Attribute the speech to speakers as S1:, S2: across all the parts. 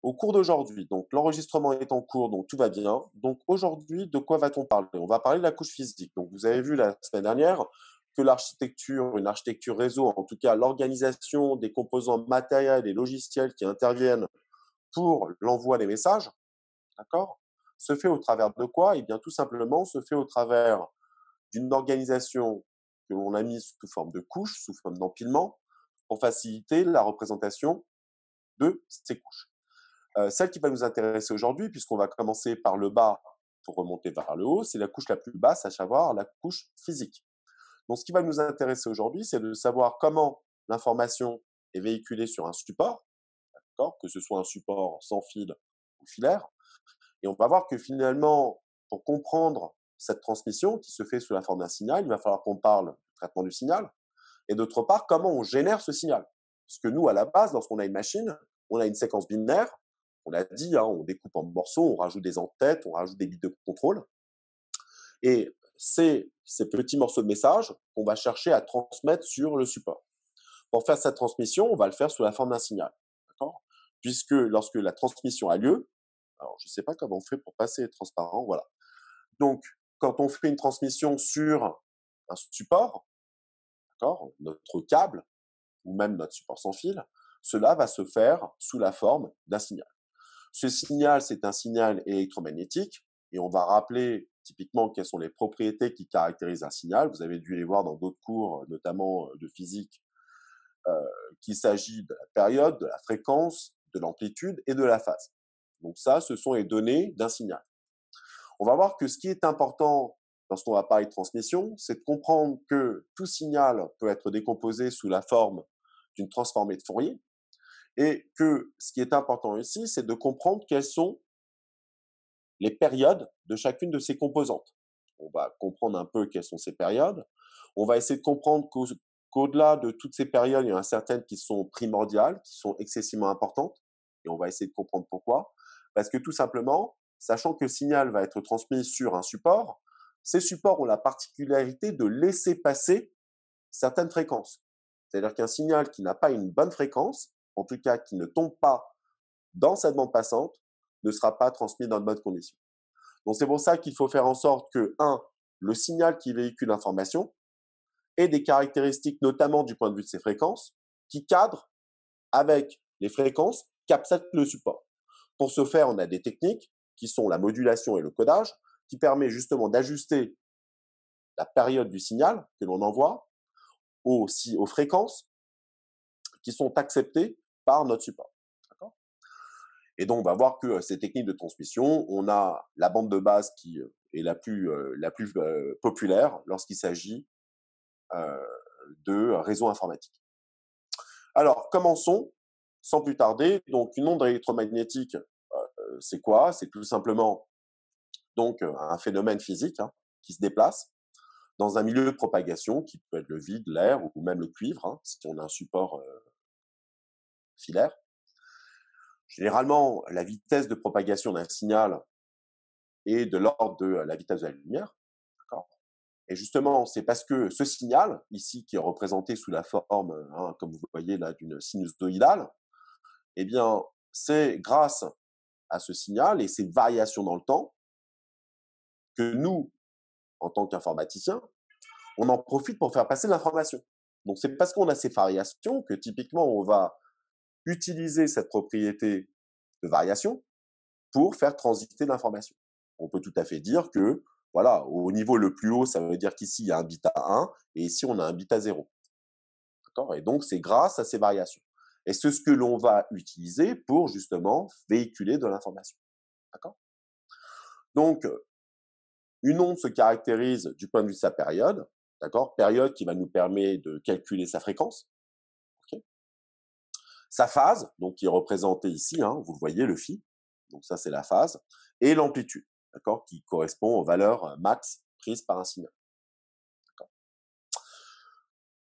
S1: Au cours d'aujourd'hui, donc l'enregistrement est en cours, donc tout va bien. Donc aujourd'hui, de quoi va-t-on parler? On va parler de la couche physique. Donc vous avez vu la semaine dernière que l'architecture, une architecture réseau, en tout cas l'organisation des composants matériels et logiciels qui interviennent pour l'envoi des messages, d'accord, se fait au travers de quoi? Eh bien tout simplement se fait au travers d'une organisation que l'on a mise sous forme de couches, sous forme d'empilement, pour faciliter la représentation de ces couches. Celle qui va nous intéresser aujourd'hui, puisqu'on va commencer par le bas pour remonter vers le haut, c'est la couche la plus basse, à savoir la couche physique. Donc, ce qui va nous intéresser aujourd'hui, c'est de savoir comment l'information est véhiculée sur un support, d'accord, que ce soit un support sans fil ou filaire. Et on va voir que finalement, pour comprendre cette transmission qui se fait sous la forme d'un signal, il va falloir qu'on parle du traitement du signal et d'autre part, comment on génère ce signal. Puisque nous, à la base, lorsqu'on a une machine, on a une séquence binaire, on l'a dit, hein, on découpe en morceaux, on rajoute des entêtes, on rajoute des bits de contrôle. Et c'est ces petits morceaux de message qu'on va chercher à transmettre sur le support. Pour faire cette transmission, on va le faire sous la forme d'un signal. D'accord, puisque lorsque la transmission a lieu, alors je ne sais pas comment on fait pour passer transparent, voilà. Donc, quand on fait une transmission sur un support, d'accord, notre câble, ou même notre support sans fil, cela va se faire sous la forme d'un signal. Ce signal, c'est un signal électromagnétique et on va rappeler typiquement quelles sont les propriétés qui caractérisent un signal. Vous avez dû les voir dans d'autres cours, notamment de physique, qu'il s'agit de la période, de la fréquence, de l'amplitude et de la phase. Donc ça, ce sont les données d'un signal. On va voir que ce qui est important lorsqu'on va parler de transmission, c'est de comprendre que tout signal peut être décomposé sous la forme d'une transformée de Fourier et que ce qui est important ici, c'est de comprendre quelles sont les périodes de chacune de ces composantes. On va comprendre un peu quelles sont ces périodes. On va essayer de comprendre qu'au-delà de toutes ces périodes, il y en a certaines qui sont primordiales, qui sont excessivement importantes, et on va essayer de comprendre pourquoi. Parce que tout simplement, sachant que le signal va être transmis sur un support, ces supports ont la particularité de laisser passer certaines fréquences. C'est-à-dire qu'un signal qui n'a pas une bonne fréquence, en tout cas qui ne tombe pas dans cette bande passante, ne sera pas transmis dans de bonnes conditions. Donc c'est pour ça qu'il faut faire en sorte que, un, le signal qui véhicule l'information ait des caractéristiques, notamment du point de vue de ses fréquences, qui cadrent avec les fréquences qu'accepte le support. Pour ce faire, on a des techniques qui sont la modulation et le codage, qui permet justement d'ajuster la période du signal que l'on envoie aux fréquences qui sont acceptées par notre support. Et donc, on va voir que ces techniques de transmission, on a la bande de base qui est la plus populaire lorsqu'il s'agit euh, de réseaux informatiques. Alors, commençons sans plus tarder. Donc, une onde électromagnétique, c'est quoi? C'est tout simplement donc un phénomène physique, hein, qui se déplace dans un milieu de propagation qui peut être le vide, l'air ou même le cuivre, hein, si on a un support filaire. Généralement, la vitesse de propagation d'un signal est de l'ordre de la vitesse de la lumière. D'accord, et justement, c'est parce que ce signal, ici, qui est représenté sous la forme, hein, comme vous voyez là, d'une sinusoïdale, eh bien, c'est grâce à ce signal et ces variations dans le temps que nous, en tant qu'informaticiens, on en profite pour faire passer l'information. Donc, c'est parce qu'on a ces variations que typiquement, on va utiliser cette propriété de variation pour faire transiter l'information. On peut tout à fait dire que, voilà, au niveau le plus haut, ça veut dire qu'ici, il y a un bit à 1 et ici, on a un bit à 0. D'accord, et donc, c'est grâce à ces variations. Et c'est ce que l'on va utiliser pour justement véhiculer de l'information. D'accord, donc, une onde se caractérise du point de vue de sa période, d'accord, période qui va nous permettre de calculer sa fréquence. Okay, sa phase, donc qui est représentée ici, hein, vous le voyez, le phi, donc ça c'est la phase, et l'amplitude, d'accord, qui correspond aux valeurs max prises par un signal.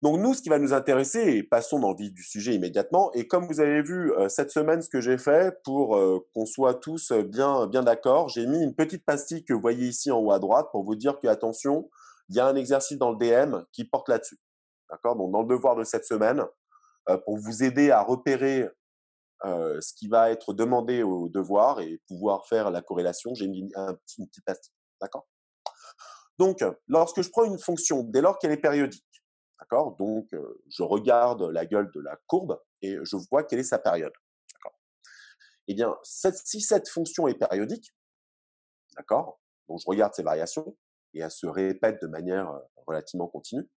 S1: Donc nous, ce qui va nous intéresser, et passons dans le vif du sujet immédiatement, et comme vous avez vu cette semaine, ce que j'ai fait pour qu'on soit tous bien d'accord, j'ai mis une petite pastille que vous voyez ici en haut à droite pour vous dire que, attention, il y a un exercice dans le DM qui porte là-dessus. D'accord, donc dans le devoir de cette semaine, pour vous aider à repérer ce qui va être demandé au devoir et pouvoir faire la corrélation, j'ai mis une petite pastille. D'accord? Donc, lorsque je prends une fonction, dès lors qu'elle est périodique, d'accord? Donc, je regarde la gueule de la courbe et je vois quelle est sa période. D'accord? Eh bien, si cette fonction est périodique, d'accord? Donc, je regarde ses variations et elles se répètent de manière relativement continue.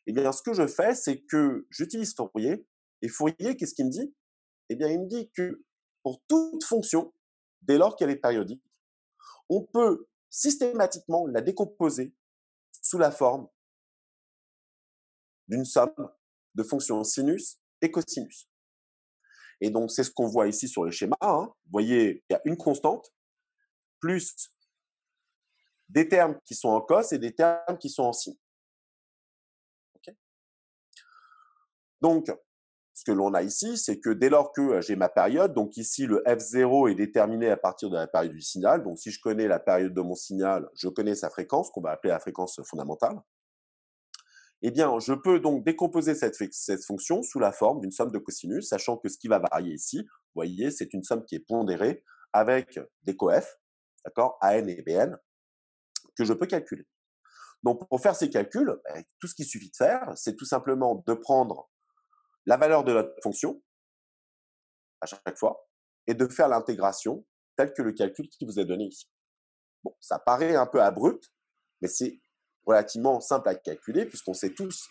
S1: Eh bien, ce que je fais, c'est que j'utilise Fourier. Et Fourier, qu'est-ce qu'il me dit? Eh bien, il me dit que pour toute fonction, dès lors qu'elle est périodique, on peut systématiquement la décomposer sous la forme d'une somme de fonctions sinus et cosinus. Et donc, c'est ce qu'on voit ici sur le schéma. Hein. Vous voyez, il y a une constante plus des termes qui sont en cos et des termes qui sont en sin. Okay, donc, ce que l'on a ici, c'est que dès lors que j'ai ma période, donc ici le f0 est déterminé à partir de la période du signal. Donc, si je connais la période de mon signal, je connais sa fréquence, qu'on va appeler la fréquence fondamentale. Eh bien, je peux donc décomposer cette fonction sous la forme d'une somme de cosinus, sachant que ce qui va varier ici, vous voyez, c'est une somme qui est pondérée avec des coefs, d'accord, AN et BN, que je peux calculer. Donc, pour faire ces calculs, tout ce qu'il suffit de faire, c'est tout simplement de prendre la valeur de notre fonction à chaque fois et de faire l'intégration telle que le calcul qui vous est donné ici. Bon, ça paraît un peu abrupt, mais c'est relativement simple à calculer puisqu'on sait tous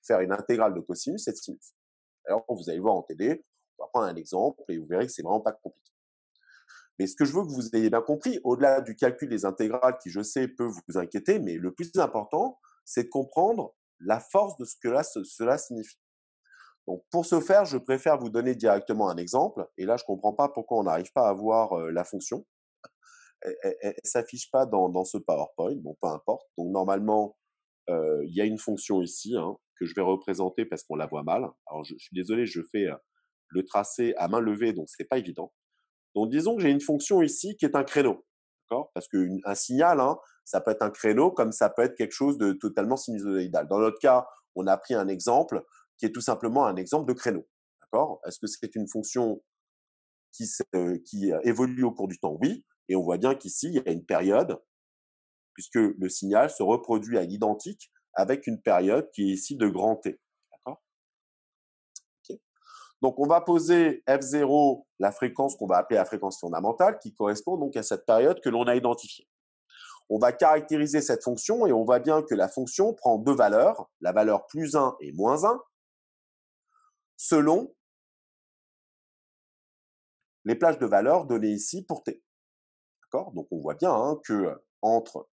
S1: faire une intégrale de cosinus et de sinus. Alors, vous allez voir en TD, on va prendre un exemple et vous verrez que c'est vraiment pas compliqué. Mais ce que je veux que vous ayez bien compris, au-delà du calcul des intégrales qui, je sais, peut vous inquiéter, mais le plus important, c'est de comprendre la force de ce que cela signifie. Donc, pour ce faire, je préfère vous donner directement un exemple. Et là, je ne comprends pas pourquoi on n'arrive pas à voir la fonction. Elle ne s'affiche pas dans ce PowerPoint. Bon, peu importe. Donc, normalement, il y a une fonction ici hein, que je vais représenter parce qu'on la voit mal. Alors, je suis désolé, je fais le tracé à main levée, donc ce n'est pas évident. Donc, disons que j'ai une fonction ici qui est un créneau. Parce qu'un signal, hein, ça peut être un créneau comme ça peut être quelque chose de totalement sinusoïdal. Dans notre cas, on a pris un exemple qui est tout simplement un exemple de créneau. Est-ce que c'est une fonction qui évolue au cours du temps? Oui. Et on voit bien qu'ici, il y a une période, puisque le signal se reproduit à l'identique avec une période qui est ici de grand T. D'accord? Okay. Donc, on va poser F0, la fréquence qu'on va appeler la fréquence fondamentale, qui correspond donc à cette période que l'on a identifiée. On va caractériser cette fonction et on voit bien que la fonction prend deux valeurs, la valeur plus 1 et moins 1, selon les plages de valeurs données ici pour t. D'accord? Donc, on voit bien hein, que entre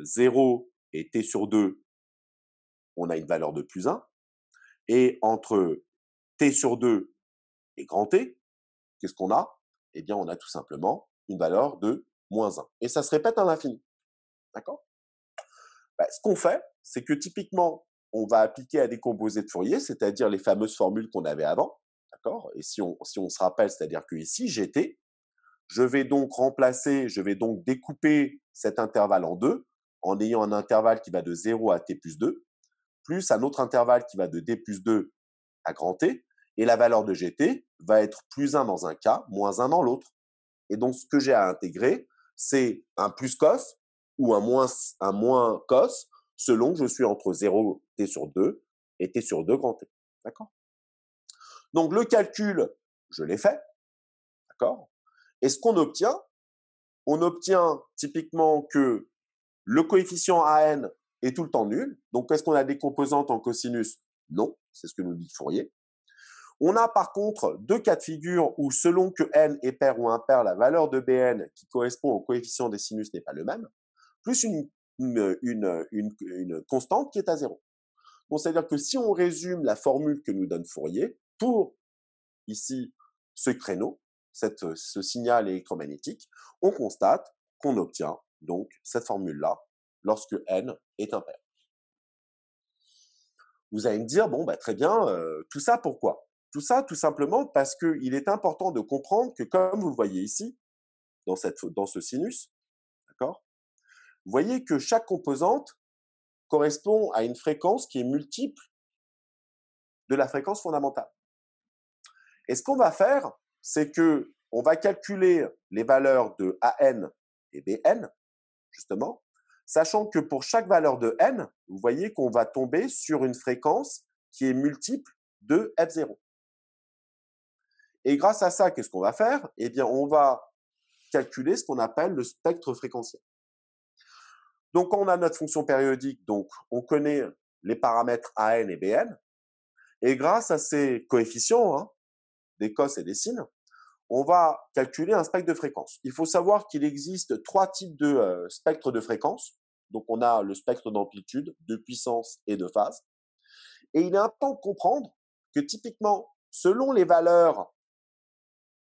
S1: 0 et t sur 2, on a une valeur de plus 1. Et entre t sur 2 et grand T, qu'est-ce qu'on a? Eh bien, on a tout simplement une valeur de moins 1. Et ça se répète à l'infini. D'accord? Ce qu'on fait, c'est que typiquement, on va appliquer à des composés de Fourier, c'est-à-dire les fameuses formules qu'on avait avant. D'accord? Et si on se rappelle, c'est-à-dire que ici, j'ai t, je vais donc découper cet intervalle en deux, en ayant un intervalle qui va de 0 à t plus 2, plus un autre intervalle qui va de d plus 2 à grand T, et la valeur de gt va être plus 1 dans un cas, moins 1 dans l'autre. Et donc, ce que j'ai à intégrer, c'est un plus cos ou un moins cos, selon que je suis entre 0 t sur 2 et t sur 2 grand T. D'accord? Donc, le calcul, je l'ai fait. D'accord? Et ce qu'on obtient, on obtient typiquement que le coefficient AN est tout le temps nul. Donc, est-ce qu'on a des composantes en cosinus? Non, c'est ce que nous dit Fourier. On a par contre deux cas de figure où selon que n est pair ou impair, la valeur de Bn qui correspond au coefficient des sinus n'est pas le même, plus une constante qui est à zéro. Donc, c'est-à-dire que si on résume la formule que nous donne Fourier pour ici ce créneau, ce signal électromagnétique, on constate qu'on obtient donc cette formule-là lorsque n est impair. Vous allez me dire, bon, très bien, tout ça pourquoi? Tout ça, tout simplement parce qu'il est important de comprendre que, comme vous le voyez ici, dans ce sinus, d'accord, vous voyez que chaque composante correspond à une fréquence qui est multiple de la fréquence fondamentale. Et ce qu'on va faire, c'est que on va calculer les valeurs de AN et BN, justement, sachant que pour chaque valeur de N, vous voyez qu'on va tomber sur une fréquence qui est multiple de F0. Et grâce à ça, qu'est-ce qu'on va faire? Eh bien, on va calculer ce qu'on appelle le spectre fréquentiel. Donc, on a notre fonction périodique, donc on connaît les paramètres AN et BN, et grâce à ces coefficients, des cos et des sines, on va calculer un spectre de fréquence. Il faut savoir qu'il existe 3 types de spectres de fréquence. Donc, on a le spectre d'amplitude, de puissance et de phase. Et il est important de comprendre que typiquement, selon les valeurs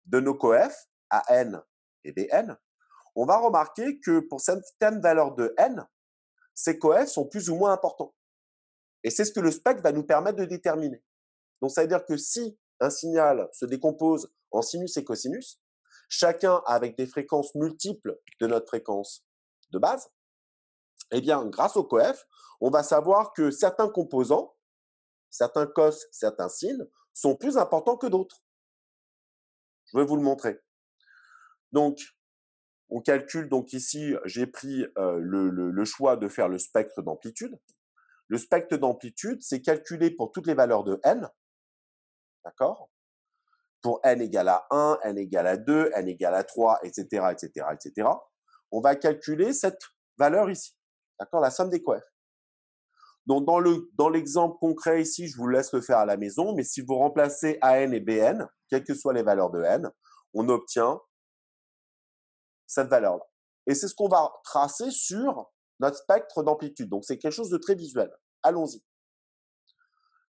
S1: de nos coefs, AN et BN, on va remarquer que pour certaines valeurs de N, ces coefs sont plus ou moins importants. Et c'est ce que le spectre va nous permettre de déterminer. Donc, ça veut dire que si un signal se décompose en sinus et cosinus, chacun avec des fréquences multiples de notre fréquence de base, eh bien, grâce au coef, on va savoir que certains composants, certains cos, certains sines, sont plus importants que d'autres. Je vais vous le montrer. Donc, on calcule, donc ici, j'ai pris le choix de faire le spectre d'amplitude. Le spectre d'amplitude, c'est calculé pour toutes les valeurs de n, d'accord? Pour n égale à 1, n égale à 2, n égale à 3, etc., etc., etc. On va calculer cette valeur ici, d'accord? La somme des coefs. Donc, dans l'exemple concret ici, je vous laisse le faire à la maison, mais si vous remplacez AN et BN, quelles que soient les valeurs de n, on obtient cette valeur-là. Et c'est ce qu'on va tracer sur notre spectre d'amplitude. Donc, c'est quelque chose de très visuel. Allons-y.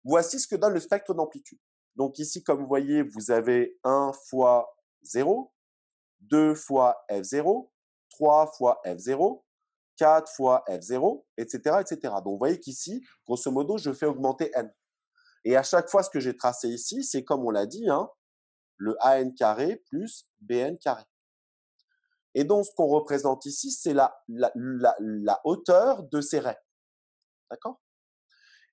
S1: Voici ce que donne le spectre d'amplitude. Donc ici, comme vous voyez, vous avez 1 fois 0, 2 fois F0, 3 fois F0, 4 fois F0, etc., etc. Donc vous voyez qu'ici, grosso modo, je fais augmenter n. Et à chaque fois, ce que j'ai tracé ici, c'est comme on l'a dit, le AN carré plus BN carré. Et donc, ce qu'on représente ici, c'est la hauteur de ces raies. D'accord?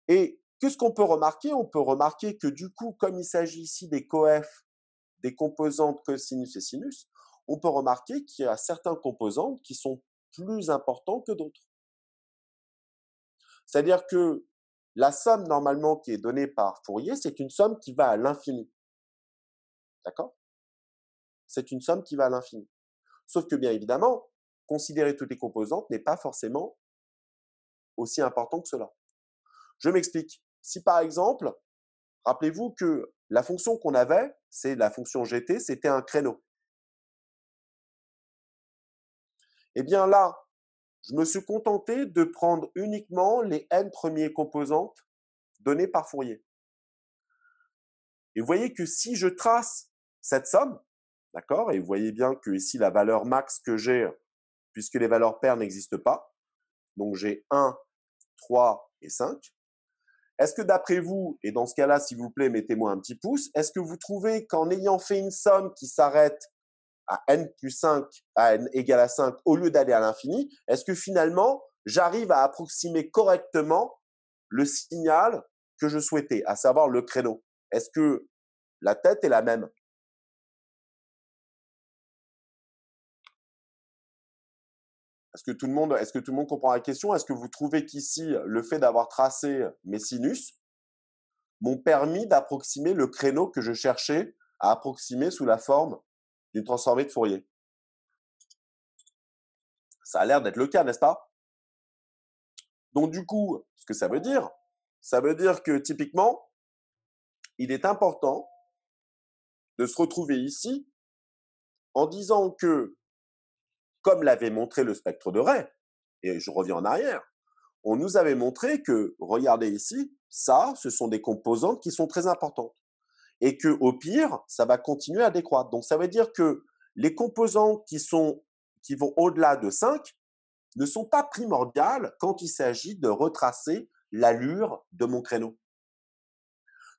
S1: Et qu'est-ce qu'on peut remarquer? On peut remarquer que du coup, comme il s'agit ici des coefs, des composantes cosinus et sinus, on peut remarquer qu'il y a certains composantes qui sont plus importants que d'autres. C'est-à-dire que la somme normalement qui est donnée par Fourier, c'est une somme qui va à l'infini. D'accord? C'est une somme qui va à l'infini. Sauf que bien évidemment, considérer toutes les composantes n'est pas forcément aussi important que cela. Je m'explique. Si par exemple, rappelez-vous que la fonction qu'on avait, c'est la fonction gt, c'était un créneau. Eh bien là, je me suis contenté de prendre uniquement les n premiers composantes données par Fourier. Et vous voyez que si je trace cette somme, d'accord, et vous voyez bien que ici la valeur max que j'ai, puisque les valeurs paires n'existent pas, donc j'ai 1, 3 et 5. Est-ce que d'après vous, et dans ce cas-là, s'il vous plaît, mettez-moi un petit pouce, est-ce que vous trouvez qu'en ayant fait une somme qui s'arrête à n plus 5, à n égale à 5, au lieu d'aller à l'infini, est-ce que finalement, j'arrive à approximer correctement le signal que je souhaitais, à savoir le créneau? Est-ce que la tête est la même? Est-ce que tout le monde comprend la question? Est-ce que vous trouvez qu'ici, le fait d'avoir tracé mes sinus m'ont permis d'approximer le créneau que je cherchais à approximer sous la forme d'une transformée de Fourier? Ça a l'air d'être le cas, n'est-ce pas? Donc du coup, ce que ça veut dire que typiquement, il est important de se retrouver ici en disant que, comme l'avait montré le spectre de Ray, et je reviens en arrière, on nous avait montré que, regardez ici, ça, ce sont des composantes qui sont très importantes. Et que, au pire, ça va continuer à décroître. Donc ça veut dire que les composantes qui vont au-delà de 5 ne sont pas primordiales quand il s'agit de retracer l'allure de mon créneau.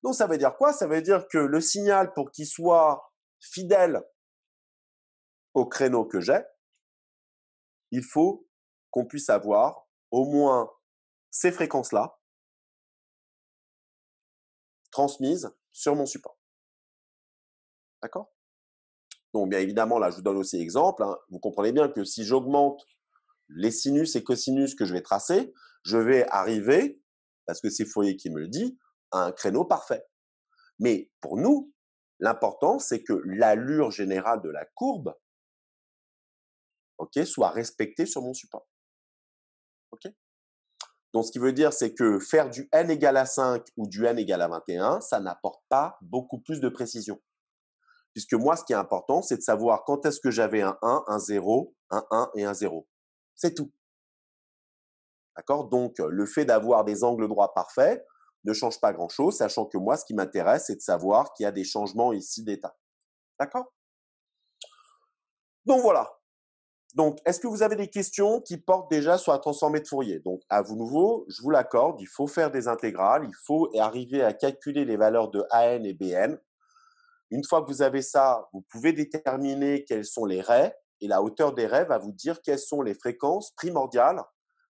S1: Donc ça veut dire quoi? Ça veut dire que le signal, pour qu'il soit fidèle au créneau que j'ai, il faut qu'on puisse avoir au moins ces fréquences-là transmise sur mon support. D'accord? Donc, bien évidemment, là, je vous donne aussi l'exemple. Hein. Vous comprenez bien que si j'augmente les sinus et cosinus que je vais tracer, je vais arriver, parce que c'est Fourier qui me le dit, à un créneau parfait. Mais pour nous, l'important, c'est que l'allure générale de la courbe, ok, soit respectée sur mon support. Ok? Donc, ce qui veut dire, c'est que faire du n égale à 5 ou du n égale à 21, ça n'apporte pas beaucoup plus de précision. Puisque moi, ce qui est important, c'est de savoir quand est-ce que j'avais un 1, un 0, un 1 et un 0. C'est tout. D'accord? Donc, le fait d'avoir des angles droits parfaits ne change pas grand-chose, sachant que moi, ce qui m'intéresse, c'est de savoir qu'il y a des changements ici d'état. D'accord? Donc, voilà. Donc, est-ce que vous avez des questions qui portent déjà sur la transformée de Fourier? Donc, à vous nouveau, je vous l'accorde, il faut faire des intégrales, il faut arriver à calculer les valeurs de AN et BN. Une fois que vous avez ça, vous pouvez déterminer quels sont les raies, et la hauteur des raies va vous dire quelles sont les fréquences primordiales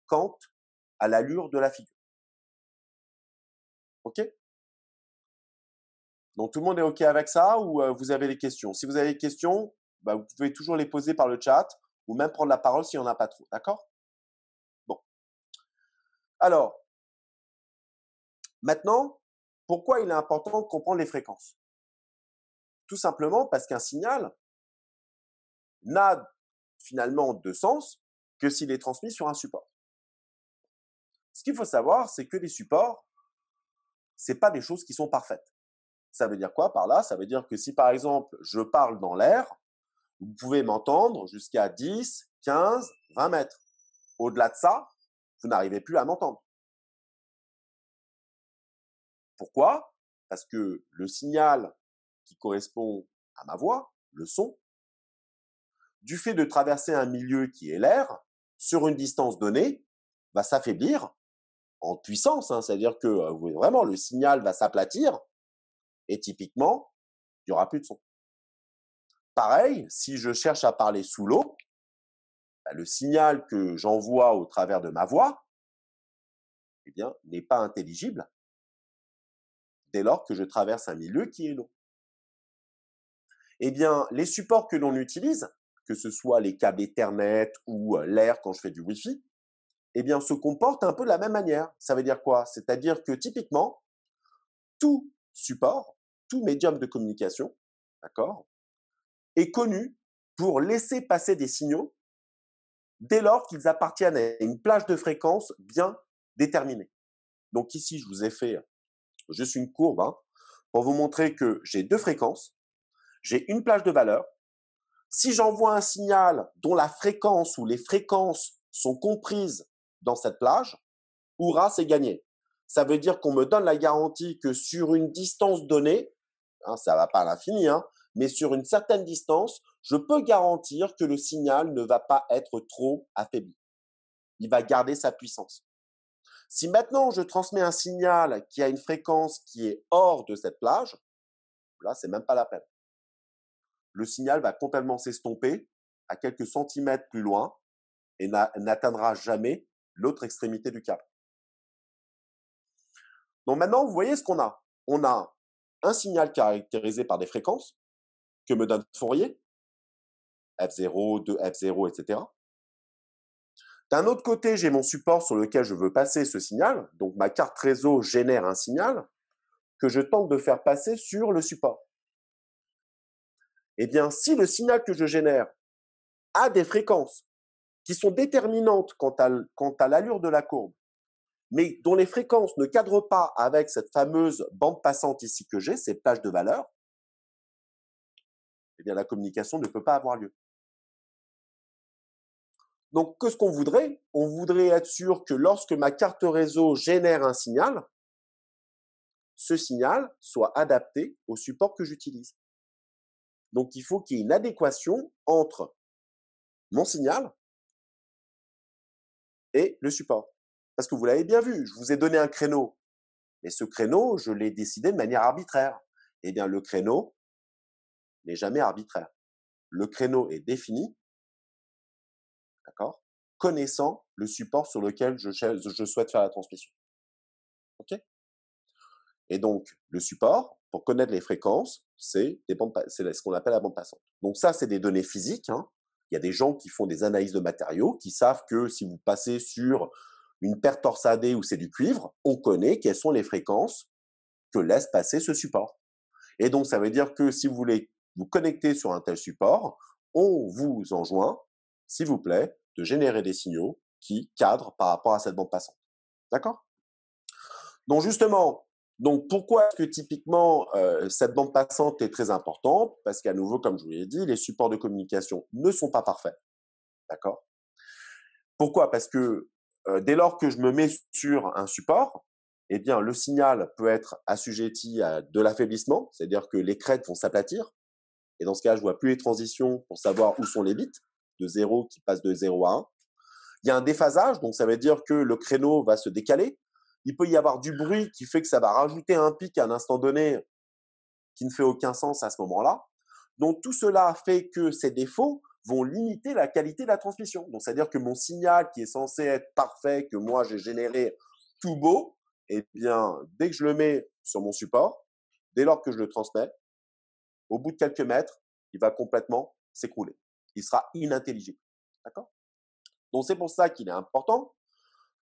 S1: quant à l'allure de la figure. OK? Donc, tout le monde est OK avec ça ou vous avez des questions? Si vous avez des questions, bah, vous pouvez toujours les poser par le chat ou même prendre la parole s'il n'y en a pas trop. D'accord? Bon. Alors, maintenant, pourquoi il est important de comprendre les fréquences? Tout simplement parce qu'un signal n'a finalement de sens que s'il est transmis sur un support. Ce qu'il faut savoir, c'est que les supports, ce pas des choses qui sont parfaites. Ça veut dire quoi par là? Ça veut dire que si par exemple je parle dans l'air, vous pouvez m'entendre jusqu'à 10, 15, 20 mètres. Au-delà de ça, vous n'arrivez plus à m'entendre. Pourquoi? Parce que le signal qui correspond à ma voix, le son, du fait de traverser un milieu qui est l'air, sur une distance donnée, va s'affaiblir en puissance. Hein, c'est-à-dire que vraiment le signal va s'aplatir et typiquement, il n'y aura plus de son. Pareil, si je cherche à parler sous l'eau, bah, le signal que j'envoie au travers de ma voix, eh bien, n'est pas intelligible dès lors que je traverse un milieu qui est l'eau. Eh bien, les supports que l'on utilise, que ce soit les câbles Ethernet ou l'air quand je fais du Wi-Fi, eh bien, se comportent un peu de la même manière. Ça veut dire quoi? C'est-à-dire que typiquement, tout support, tout médium de communication, d'accord, est connu pour laisser passer des signaux dès lors qu'ils appartiennent à une plage de fréquence bien déterminée. Donc ici, je vous ai fait juste une courbe hein, pour vous montrer que j'ai deux fréquences, j'ai une plage de valeur. Si j'envoie un signal dont la fréquence ou les fréquences sont comprises dans cette plage, hurrah, c'est gagné. Ça veut dire qu'on me donne la garantie que sur une distance donnée, hein, ça ne va pas à l'infini, hein, mais sur une certaine distance, je peux garantir que le signal ne va pas être trop affaibli. Il va garder sa puissance. Si maintenant je transmets un signal qui a une fréquence qui est hors de cette plage, là, c'est même pas la peine. Le signal va complètement s'estomper à quelques centimètres plus loin et n'atteindra jamais l'autre extrémité du câble. Donc maintenant, vous voyez ce qu'on a. On a un signal caractérisé par des fréquences que me donne Fourier, F0, 2, F0, etc. D'un autre côté, j'ai mon support sur lequel je veux passer ce signal. Donc ma carte réseau génère un signal que je tente de faire passer sur le support. Eh bien, si le signal que je génère a des fréquences qui sont déterminantes quant à l'allure de la courbe, mais dont les fréquences ne cadrent pas avec cette fameuse bande passante ici que j'ai, ces plages de valeur, eh bien, la communication ne peut pas avoir lieu. Donc, qu'est-ce qu'on voudrait? On voudrait être sûr que lorsque ma carte réseau génère un signal, ce signal soit adapté au support que j'utilise. Donc, il faut qu'il y ait une adéquation entre mon signal et le support. Parce que vous l'avez bien vu, je vous ai donné un créneau. Mais ce créneau, je l'ai décidé de manière arbitraire. Eh bien, le créneau n'est jamais arbitraire. Le créneau est défini, d'accord, connaissant le support sur lequel je souhaite faire la transmission. OK? Et donc, le support, pour connaître les fréquences, c'est ce qu'on appelle la bande passante. Donc ça, c'est des données physiques, hein. Il y a des gens qui font des analyses de matériaux, qui savent que si vous passez sur une paire torsadée où c'est du cuivre, on connaît quelles sont les fréquences que laisse passer ce support. Et donc, ça veut dire que si vous voulez vous connecter sur un tel support, on vous enjoint, s'il vous plaît, de générer des signaux qui cadrent par rapport à cette bande passante. D'accord? Donc justement, donc pourquoi est-ce que typiquement cette bande passante est très importante? Parce qu'à nouveau, comme je vous l'ai dit, les supports de communication ne sont pas parfaits. D'accord? Pourquoi? Parce que dès lors que je me mets sur un support, eh bien, le signal peut être assujetti à de l'affaiblissement, c'est-à-dire que les crêtes vont s'aplatir. Et dans ce cas, je vois plus les transitions pour savoir où sont les bits de 0 qui passent de 0 à 1. Il y a un déphasage, donc ça veut dire que le créneau va se décaler. Il peut y avoir du bruit qui fait que ça va rajouter un pic à un instant donné qui ne fait aucun sens à ce moment-là. Donc tout cela fait que ces défauts vont limiter la qualité de la transmission. Donc c'est-à-dire que mon signal qui est censé être parfait, que moi j'ai généré tout beau, eh bien dès que je le mets sur mon support, dès lors que je le transmets, au bout de quelques mètres, il va complètement s'écrouler. Il sera inintelligible. D'accord? Donc c'est pour ça qu'il est important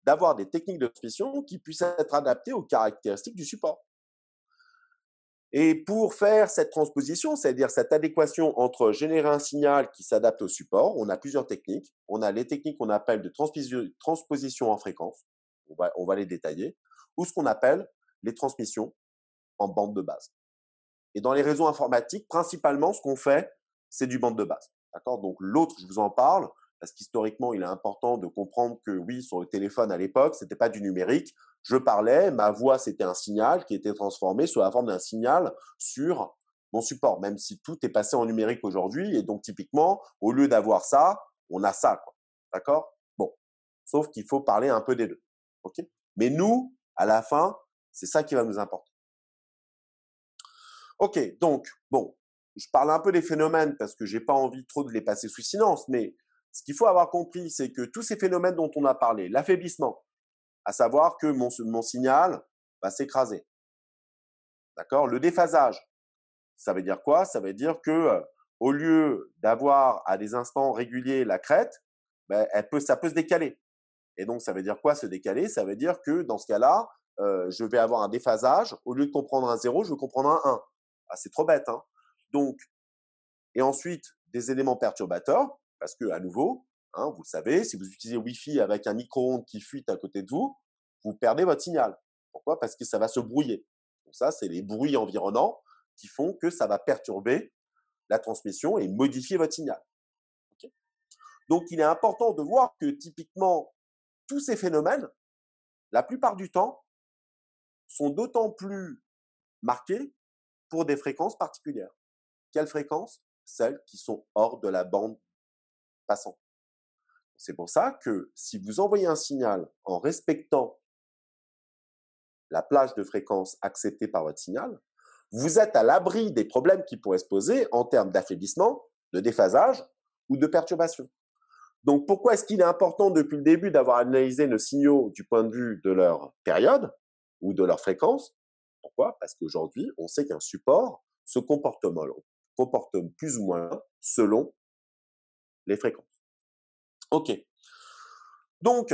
S1: d'avoir des techniques de transmission qui puissent être adaptées aux caractéristiques du support. Et pour faire cette transposition, c'est-à-dire cette adéquation entre générer un signal qui s'adapte au support, on a plusieurs techniques. On a les techniques qu'on appelle de transposition en fréquence, on va les détailler, ou ce qu'on appelle les transmissions en bande de base. Et dans les réseaux informatiques, principalement, ce qu'on fait, c'est du bande de base. D'accord? Donc l'autre, je vous en parle, parce qu'historiquement, il est important de comprendre que oui, sur le téléphone à l'époque, c'était pas du numérique. Je parlais, ma voix, c'était un signal qui était transformé sous la forme d'un signal sur mon support, même si tout est passé en numérique aujourd'hui. Et donc, typiquement, au lieu d'avoir ça, on a ça, quoi. D'accord? Bon. Sauf qu'il faut parler un peu des deux. OK? Mais nous, à la fin, c'est ça qui va nous importer. OK, donc, bon, je parle un peu des phénomènes parce que j'ai pas envie trop de les passer sous silence, mais ce qu'il faut avoir compris, c'est que tous ces phénomènes dont on a parlé, l'affaiblissement, à savoir que mon signal va s'écraser. D'accord? Le déphasage, ça veut dire quoi? Ça veut dire que au lieu d'avoir à des instants réguliers la crête, ben, ça peut se décaler. Et donc, ça veut dire quoi se décaler? Ça veut dire que dans ce cas-là, je vais avoir un déphasage. Au lieu de comprendre un 0, je vais comprendre un 1. Ah, c'est trop bête, hein? Donc, et ensuite, des éléments perturbateurs, parce que, à nouveau, hein, vous le savez, si vous utilisez Wi-Fi avec un micro-ondes qui fuite à côté de vous, vous perdez votre signal. Pourquoi? Parce que ça va se brouiller. Donc ça, c'est les bruits environnants qui font que ça va perturber la transmission et modifier votre signal. Okay. Donc, il est important de voir que typiquement, tous ces phénomènes, la plupart du temps, sont d'autant plus marqués pour des fréquences particulières. Quelles fréquences? Celles qui sont hors de la bande passante. C'est pour ça que si vous envoyez un signal en respectant la plage de fréquence acceptée par votre signal, vous êtes à l'abri des problèmes qui pourraient se poser en termes d'affaiblissement, de déphasage ou de perturbation. Donc pourquoi est-ce qu'il est important depuis le début d'avoir analysé nos signaux du point de vue de leur période ou de leur fréquence? Pourquoi? Parce qu'aujourd'hui, on sait qu'un support se comporte plus ou moins selon les fréquences. OK. Donc,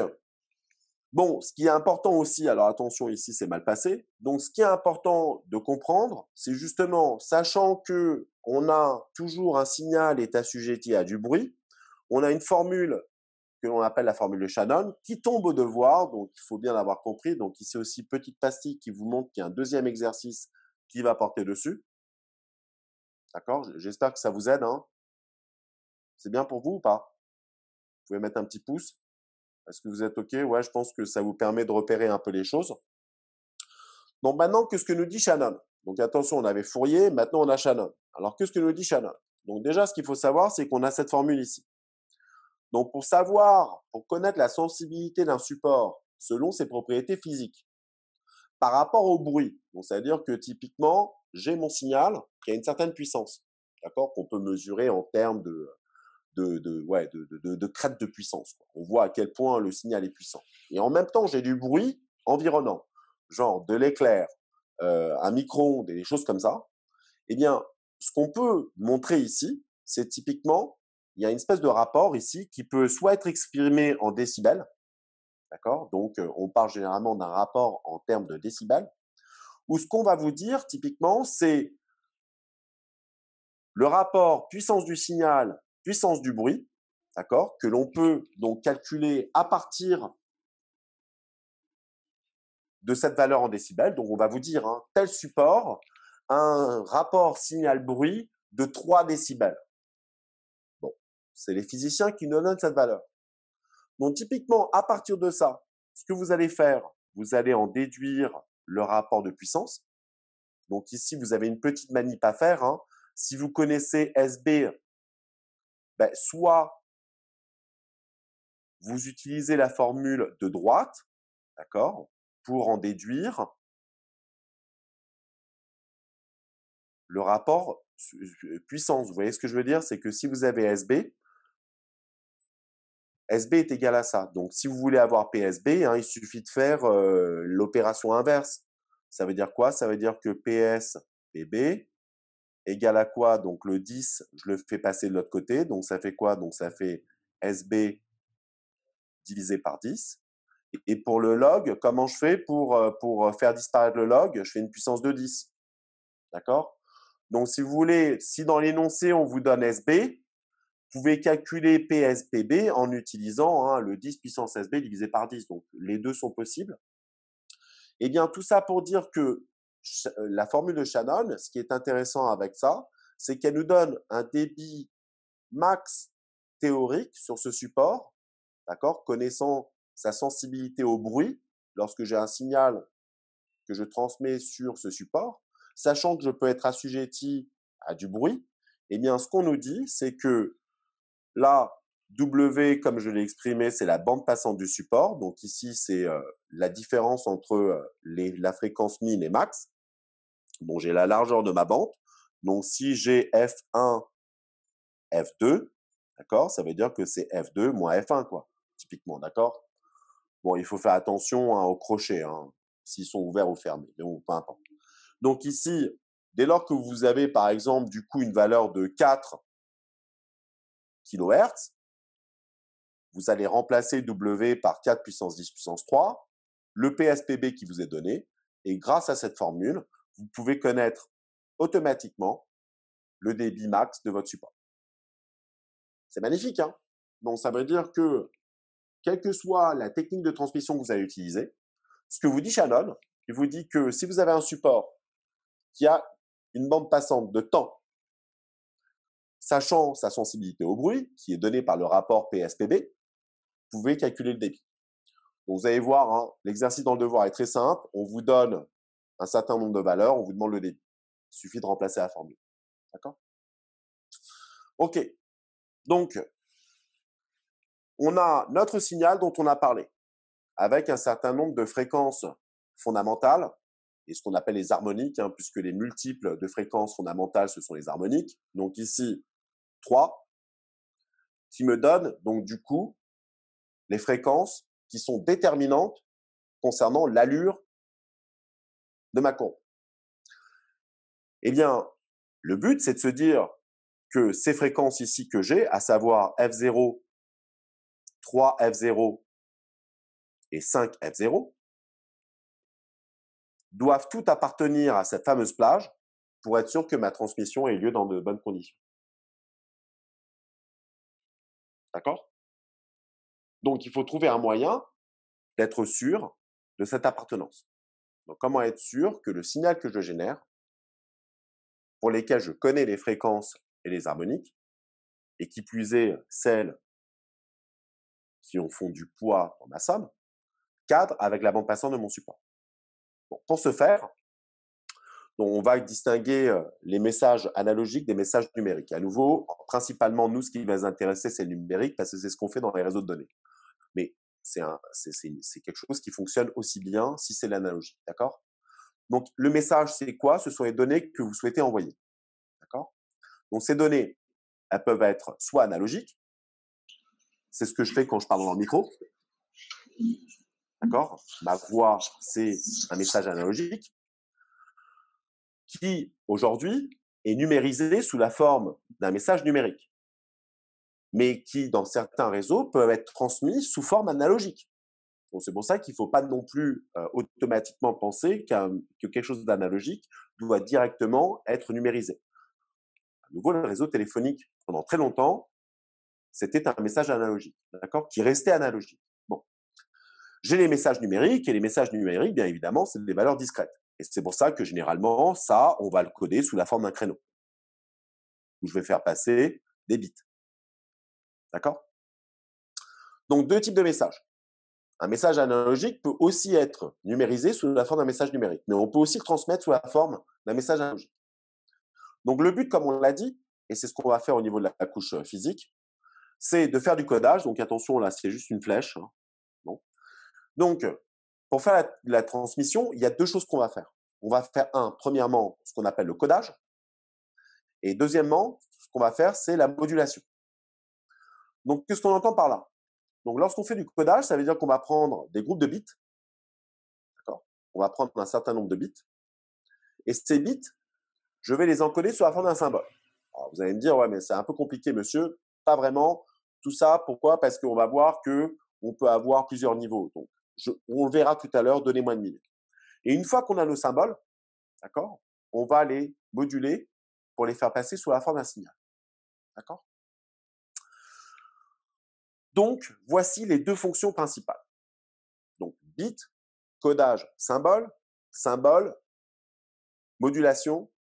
S1: bon, ce qui est important aussi, alors attention ici c'est mal passé, donc ce qui est important de comprendre, c'est justement, sachant que on a toujours un signal est assujetti à du bruit, on a une formule que l'on appelle la formule de Shannon, qui tombe au devoir, donc il faut bien l'avoir compris, donc ici aussi petite pastille qui vous montre qu'il y a un deuxième exercice qui va porter dessus. D'accord? J'espère que ça vous aide, hein. C'est bien pour vous ou pas? Vous pouvez mettre un petit pouce. Est-ce que vous êtes OK? Ouais, je pense que ça vous permet de repérer un peu les choses. Donc maintenant, qu'est-ce que nous dit Shannon? Donc attention, on avait Fourier, maintenant on a Shannon. Alors qu'est-ce que nous dit Shannon? Donc déjà, ce qu'il faut savoir, c'est qu'on a cette formule ici. Donc pour connaître la sensibilité d'un support selon ses propriétés physiques, par rapport au bruit, donc ça veut dire que typiquement, j'ai mon signal qui a une certaine puissance, d'accord, qu'on peut mesurer en termes de crête de puissance, quoi. On voit à quel point le signal est puissant. Et en même temps, j'ai du bruit environnant, genre de l'éclair, un micro-ondes et des choses comme ça, eh bien, ce qu'on peut montrer ici, c'est typiquement, il y a une espèce de rapport ici qui peut soit être exprimé en décibels, d'accord? Donc, on parle généralement d'un rapport en termes de décibels, ou ce qu'on va vous dire typiquement, c'est le rapport puissance du signal, puissance du bruit, d'accord? Que l'on peut donc calculer à partir de cette valeur en décibels. Donc, on va vous dire, hein, tel support, un rapport signal-bruit de 3 décibels. Bon, c'est les physiciens qui nous donnent cette valeur. Donc, typiquement, à partir de ça, ce que vous allez faire, vous allez en déduire le rapport de puissance. Donc, ici, vous avez une petite manip à faire, hein. Si vous connaissez SB, ben, soit vous utilisez la formule de droite, d'accord, pour en déduire le rapport puissance. Vous voyez ce que je veux dire? C'est que si vous avez SB, SB est égal à ça. Donc, si vous voulez avoir PSB, hein, il suffit de faire l'opération inverse. Ça veut dire quoi? Ça veut dire que PS, PB, égale à quoi? Donc, le 10, je le fais passer de l'autre côté. Donc, ça fait quoi? Donc, ça fait SB divisé par 10. Et pour le log, comment je fais pour faire disparaître le log? Je fais une puissance de 10. D'accord? Donc, si vous voulez, si dans l'énoncé, on vous donne SB, vous pouvez calculer PSPB en utilisant hein, le 10 puissance SB divisé par 10. Donc, les deux sont possibles. Eh bien, tout ça pour dire que la formule de Shannon, ce qui est intéressant avec ça, c'est qu'elle nous donne un débit max théorique sur ce support, d'accord, connaissant sa sensibilité au bruit lorsque j'ai un signal que je transmets sur ce support, sachant que je peux être assujetti à du bruit. Eh bien, ce qu'on nous dit, c'est que là, W, comme je l'ai exprimé, c'est la bande passante du support. Donc ici, c'est la différence entre la fréquence min et max. Bon, j'ai la largeur de ma bande. Donc si j'ai F1, F2, d'accord, ça veut dire que c'est F2 moins F1, quoi, typiquement, d'accord? Bon, il faut faire attention hein, aux crochets, hein, s'ils sont ouverts ou fermés, mais bon, peu importe. Donc ici, dès lors que vous avez, par exemple, du coup, une valeur de 4 kHz, vous allez remplacer W par 4 puissance 10 puissance 3, le PSPB qui vous est donné, et grâce à cette formule, vous pouvez connaître automatiquement le débit max de votre support. C'est magnifique, hein? Donc, ça veut dire que, quelle que soit la technique de transmission que vous allez utiliser, ce que vous dit Shannon, il vous dit que si vous avez un support qui a une bande passante de temps, sachant sa sensibilité au bruit, qui est donnée par le rapport PSPB, vous pouvez calculer le débit. Donc, vous allez voir, hein, l'exercice dans le devoir est très simple. On vous donne un certain nombre de valeurs, on vous demande le débit. Il suffit de remplacer la formule. D'accord? OK. Donc, on a notre signal dont on a parlé, avec un certain nombre de fréquences fondamentales, et ce qu'on appelle les harmoniques, hein, puisque les multiples de fréquences fondamentales, ce sont les harmoniques. Donc ici, 3, qui me donnent donc du coup les fréquences qui sont déterminantes concernant l'allure de ma courbe. Eh bien, le but, c'est de se dire que ces fréquences ici que j'ai, à savoir F0, 3F0 et 5F0, doivent toutes appartenir à cette fameuse plage pour être sûr que ma transmission ait lieu dans de bonnes conditions. D'accord? Donc, il faut trouver un moyen d'être sûr de cette appartenance. Donc, comment être sûr que le signal que je génère, pour lesquels je connais les fréquences et les harmoniques, et qui plus est celles qui en font du poids dans ma somme, cadre avec la bande passante de mon support. Bon, pour ce faire, on va distinguer les messages analogiques des messages numériques. À nouveau, principalement, nous, ce qui va nous intéresser, c'est le numérique, parce que c'est ce qu'on fait dans les réseaux de données. Mais c'est quelque chose qui fonctionne aussi bien si c'est l'analogique. D'accord? Donc, le message, c'est quoi? Ce sont les données que vous souhaitez envoyer. D'accord? Donc, ces données, elles peuvent être soit analogiques, c'est ce que je fais quand je parle dans le micro. D'accord? Ma voix, c'est un message analogique. qui, aujourd'hui, est numérisé sous la forme d'un message numérique, mais qui, dans certains réseaux, peuvent être transmis sous forme analogique. Donc, c'est pour ça qu'il ne faut pas non plus automatiquement penser que quelque chose d'analogique doit directement être numérisé. À nouveau, le réseau téléphonique, pendant très longtemps, c'était un message analogique, d'accord, qui restait analogique. Bon. J'ai les messages numériques, et les messages numériques, bien évidemment, c'est des valeurs discrètes. Et c'est pour ça que généralement, ça, on va le coder sous la forme d'un créneau, où je vais faire passer des bits. D'accord? Donc, deux types de messages. Un message analogique peut aussi être numérisé sous la forme d'un message numérique, mais on peut aussi le transmettre sous la forme d'un message analogique. Donc, le but, comme on l'a dit, et c'est ce qu'on va faire au niveau de la couche physique, c'est de faire du codage. Donc, attention, là, c'est juste une flèche. Hein. Bon. Donc, pour faire la transmission, il y a deux choses qu'on va faire. On va faire, premièrement, ce qu'on appelle le codage. Et deuxièmement, ce qu'on va faire, c'est la modulation. Donc, qu'est-ce qu'on entend par là? Donc, lorsqu'on fait du codage, ça veut dire qu'on va prendre des groupes de bits. D'accord? On va prendre un certain nombre de bits. Et ces bits, je vais les encoder sous la forme d'un symbole. Alors, vous allez me dire, ouais, mais c'est un peu compliqué, monsieur. Pas vraiment. Tout ça, pourquoi? Parce qu'on va voir qu'on peut avoir plusieurs niveaux. Donc, on le verra tout à l'heure, donnez-moi une minute. Et une fois qu'on a nos symboles, d'accord, on va les moduler pour les faire passer sous la forme d'un signal. D'accord? Donc, voici les deux fonctions principales. Donc, bit, codage, symbole, symbole, modulation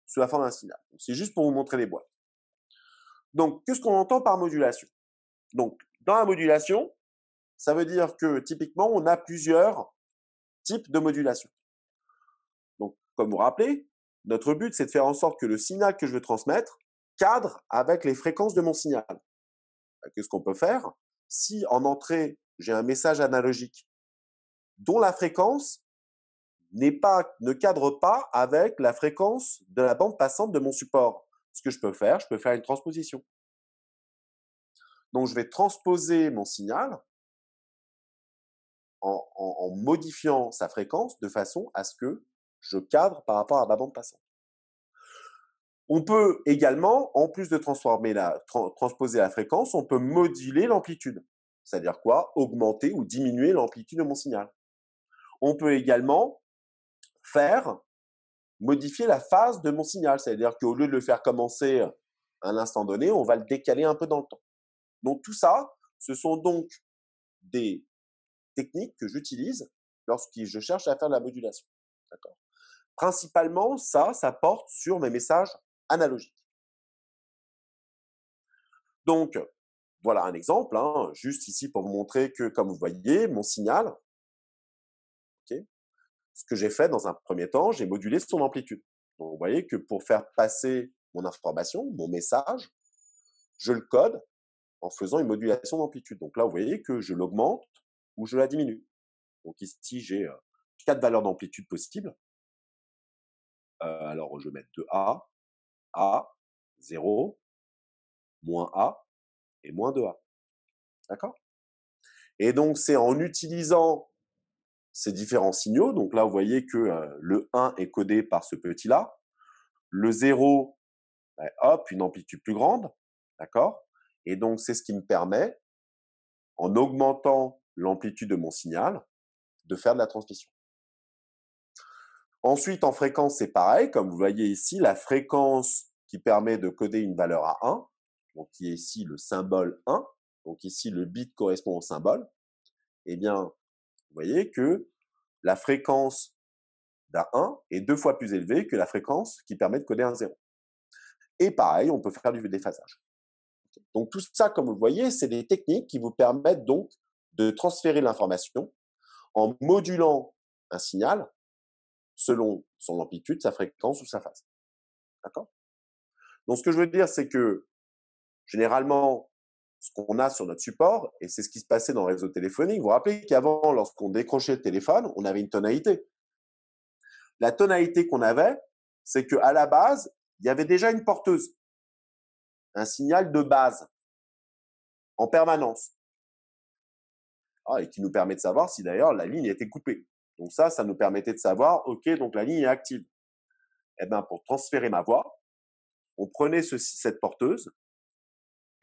S1: sous la forme d'un signal. C'est juste pour vous montrer les boîtes. Donc, qu'est-ce qu'on entend par modulation? Donc, dans la modulation, ça veut dire que typiquement, on a plusieurs types de modulation. Donc, comme vous vous rappelez, notre but, c'est de faire en sorte que le signal que je veux transmettre cadre avec les fréquences de mon signal. Qu'est-ce qu'on peut faire? Si en entrée, j'ai un message analogique dont la fréquence ne cadre pas avec la fréquence de la bande passante de mon support, ce que je peux faire une transposition. Donc, je vais transposer mon signal en modifiant sa fréquence de façon à ce que je cadre par rapport à ma bande passante. On peut également, en plus de transposer la fréquence, on peut moduler l'amplitude. C'est-à-dire quoi? Augmenter ou diminuer l'amplitude de mon signal. On peut également modifier la phase de mon signal. C'est-à-dire qu'au lieu de le faire commencer à un instant donné, on va le décaler un peu dans le temps. Donc tout ça, ce sont donc des techniques que j'utilise lorsque je cherche à faire de la modulation. D'accord? Principalement, ça porte sur mes messages analogiques. Donc, voilà un exemple, hein, juste ici pour vous montrer que, comme vous voyez, mon signal, okay, ce que j'ai fait dans un premier temps, j'ai modulé son amplitude. Donc, vous voyez que pour faire passer mon information, mon message, je le code en faisant une modulation d'amplitude. Donc là, vous voyez que je l'augmente ou je la diminue. Donc ici, j'ai 4 valeurs d'amplitude possibles. Alors, je vais mettre de A, 0, moins A et moins 2A. D'accord? Et donc, c'est en utilisant ces différents signaux. Donc là, vous voyez que le 1 est codé par ce petit-là. Le 0, hop, une amplitude plus grande. D'accord? Et donc, c'est ce qui me permet, en augmentant l'amplitude de mon signal, de faire de la transmission. Ensuite, en fréquence, c'est pareil. Comme vous voyez ici, la fréquence qui permet de coder une valeur à 1, donc qui est ici le symbole 1, donc ici le bit correspond au symbole, eh bien, vous voyez que la fréquence d'un 1 est 2 fois plus élevée que la fréquence qui permet de coder un 0. Et pareil, on peut faire du déphasage. Donc tout ça, comme vous le voyez, c'est des techniques qui vous permettent donc de transférer l'information en modulant un signal selon son amplitude, sa fréquence ou sa phase. D'accord? Donc ce que je veux dire, c'est que généralement, ce qu'on a sur notre support, et c'est ce qui se passait dans le réseau téléphonique, vous vous rappelez qu'avant, lorsqu'on décrochait le téléphone, on avait une tonalité. La tonalité qu'on avait, c'est qu'à la base, il y avait déjà une porteuse, un signal de base, en permanence, et qui nous permet de savoir si d'ailleurs la ligne a été coupée. Donc ça nous permettait de savoir, OK, donc la ligne est active. Eh ben, pour transférer ma voix, on prenait cette porteuse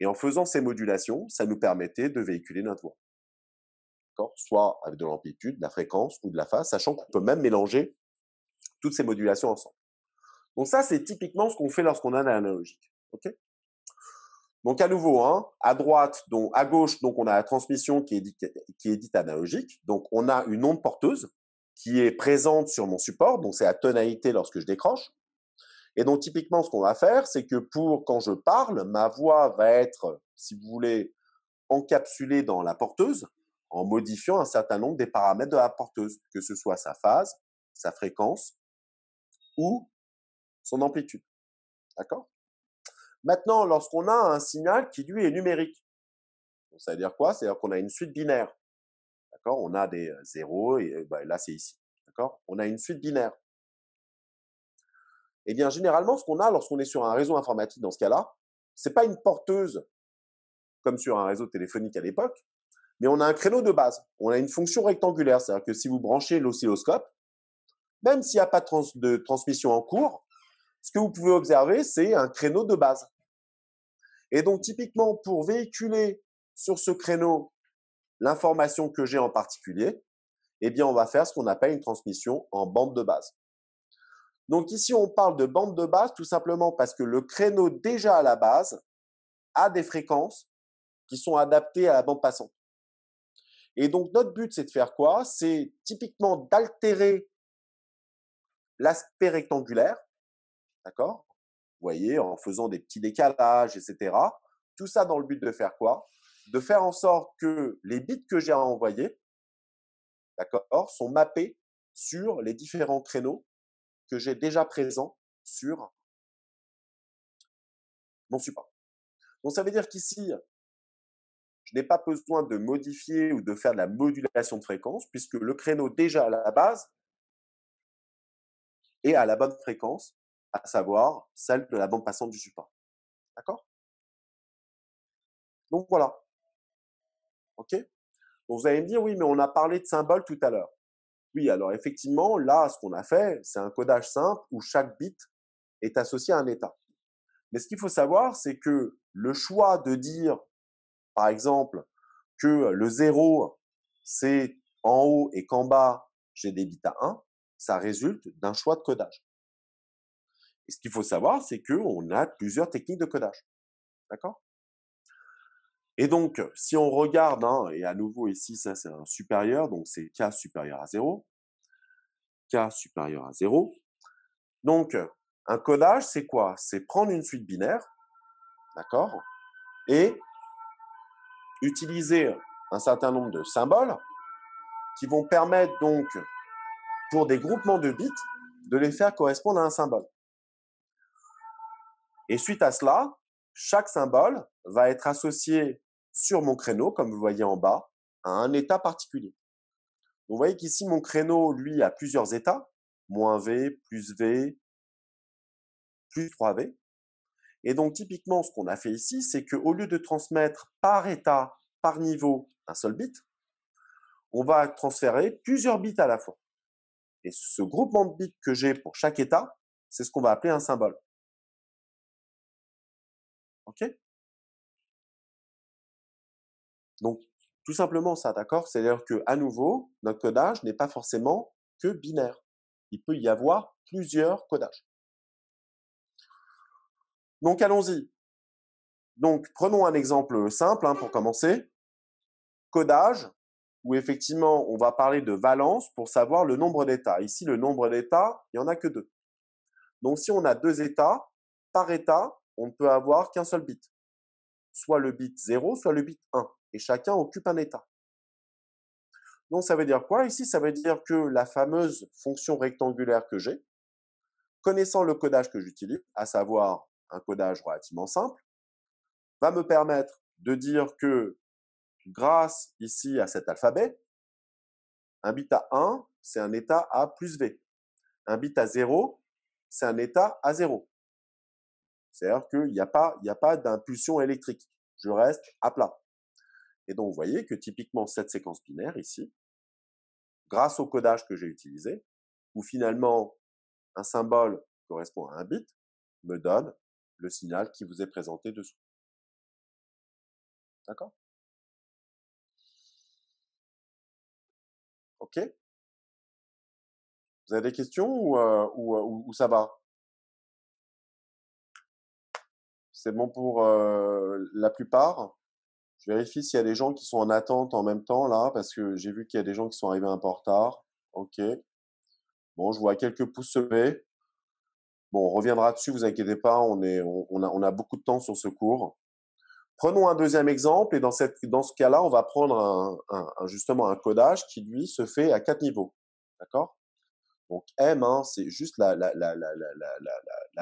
S1: et en faisant ces modulations, ça nous permettait de véhiculer notre voix. Soit avec de l'amplitude, de la fréquence ou de la phase, sachant qu'on peut même mélanger toutes ces modulations ensemble. Donc ça, c'est typiquement ce qu'on fait lorsqu'on a l'analogique. Okay, donc à nouveau, hein, à droite, donc à gauche, donc on a la transmission qui est dite analogique. Donc on a une onde porteuse qui est présente sur mon support, donc c'est la tonalité lorsque je décroche. Et donc typiquement, ce qu'on va faire, c'est que quand je parle, ma voix va être, si vous voulez, encapsulée dans la porteuse en modifiant un certain nombre des paramètres de la porteuse, que ce soit sa phase, sa fréquence ou son amplitude. D'accord? Maintenant, lorsqu'on a un signal qui, lui, est numérique, ça veut dire quoi? C'est-à-dire qu'on a une suite binaire. D'accord? On a des zéros, et là, c'est ici. D'accord? On a une suite binaire. Eh bien, généralement, ce qu'on a lorsqu'on est sur un réseau informatique dans ce cas-là, ce n'est pas une porteuse comme sur un réseau téléphonique à l'époque, mais on a un créneau de base. On a une fonction rectangulaire, c'est-à-dire que si vous branchez l'oscilloscope, même s'il n'y a pas de transmission en cours, ce que vous pouvez observer, c'est un créneau de base. Et donc, typiquement, pour véhiculer sur ce créneau l'information que j'ai en particulier, eh bien, on va faire ce qu'on appelle une transmission en bande de base. Donc ici, on parle de bande de base tout simplement parce que le créneau déjà à la base a des fréquences qui sont adaptées à la bande passante. Et donc, notre but, c'est de faire quoi? C'est typiquement d'altérer l'aspect rectangulaire, d'accord? Vous voyez, en faisant des petits décalages, etc. Tout ça dans le but de faire quoi? De faire en sorte que les bits que j'ai à envoyer, d'accord, sont mappés sur les différents créneaux que j'ai déjà présents sur mon support. Donc, ça veut dire qu'ici, je n'ai pas besoin de modifier ou de faire de la modulation de fréquence, puisque le créneau déjà à la base est à la bonne fréquence, à savoir celle de la bande passante du support. D'accord? Donc voilà. OK? Donc vous allez me dire, oui, mais on a parlé de symboles tout à l'heure. Oui, alors effectivement, là, ce qu'on a fait, c'est un codage simple où chaque bit est associé à un état. Mais ce qu'il faut savoir, c'est que le choix de dire, par exemple, que le 0, c'est en haut et qu'en bas, j'ai des bits à 1, ça résulte d'un choix de codage. Et ce qu'il faut savoir, c'est qu'on a plusieurs techniques de codage. D'accord? Et donc, si on regarde, hein, et à nouveau ici, ça c'est un supérieur, donc c'est K supérieur à 0, K supérieur à 0. Donc, un codage, c'est quoi? C'est prendre une suite binaire, d'accord, et utiliser un certain nombre de symboles qui vont permettre donc, pour des groupements de bits, de les faire correspondre à un symbole. Et suite à cela, chaque symbole va être associé sur mon créneau, comme vous voyez en bas, à un état particulier. Donc, vous voyez qu'ici, mon créneau, lui, a plusieurs états, moins V, plus 3V. Et donc, typiquement, ce qu'on a fait ici, c'est qu'au lieu de transmettre par état, par niveau, un seul bit, on va transférer plusieurs bits à la fois. Et ce groupement de bits que j'ai pour chaque état, c'est ce qu'on va appeler un symbole. OK? Donc, tout simplement ça, d'accord? C'est-à-dire qu'à nouveau, notre codage n'est pas forcément que binaire. Il peut y avoir plusieurs codages. Donc, allons-y. Donc, prenons un exemple simple hein, pour commencer. Codage, où effectivement, on va parler de valence pour savoir le nombre d'états. Ici, le nombre d'états, il n'y en a que 2. Donc, si on a 2 états, par état, on ne peut avoir qu'un seul bit. Soit le bit 0, soit le bit 1. Et chacun occupe un état. Donc, ça veut dire quoi ici? Ça veut dire que la fameuse fonction rectangulaire que j'ai, connaissant le codage que j'utilise, à savoir un codage relativement simple, va me permettre de dire que grâce ici à cet alphabet, un bit à 1, c'est un état A plus V. Un bit à 0, c'est un état à 0. C'est-à-dire qu'il n'y a pas d'impulsion électrique. Je reste à plat. Et donc, vous voyez que typiquement, cette séquence binaire ici, grâce au codage que j'ai utilisé, où finalement, un symbole correspond à un bit, me donne le signal qui vous est présenté dessous. D'accord? OK? Vous avez des questions ou ça va? C'est bon pour la plupart? Je vérifie s'il y a des gens qui sont en attente en même temps là, parce que j'ai vu qu'il y a des gens qui sont arrivés un peu en retard. OK. Bon, je vois quelques pouces levés. Bon, on reviendra dessus, vous inquiétez pas, on a beaucoup de temps sur ce cours. Prenons un deuxième exemple et dans ce cas-là, on va prendre justement un codage qui, lui, se fait à 4 niveaux. D'accord? Donc M, hein, c'est juste la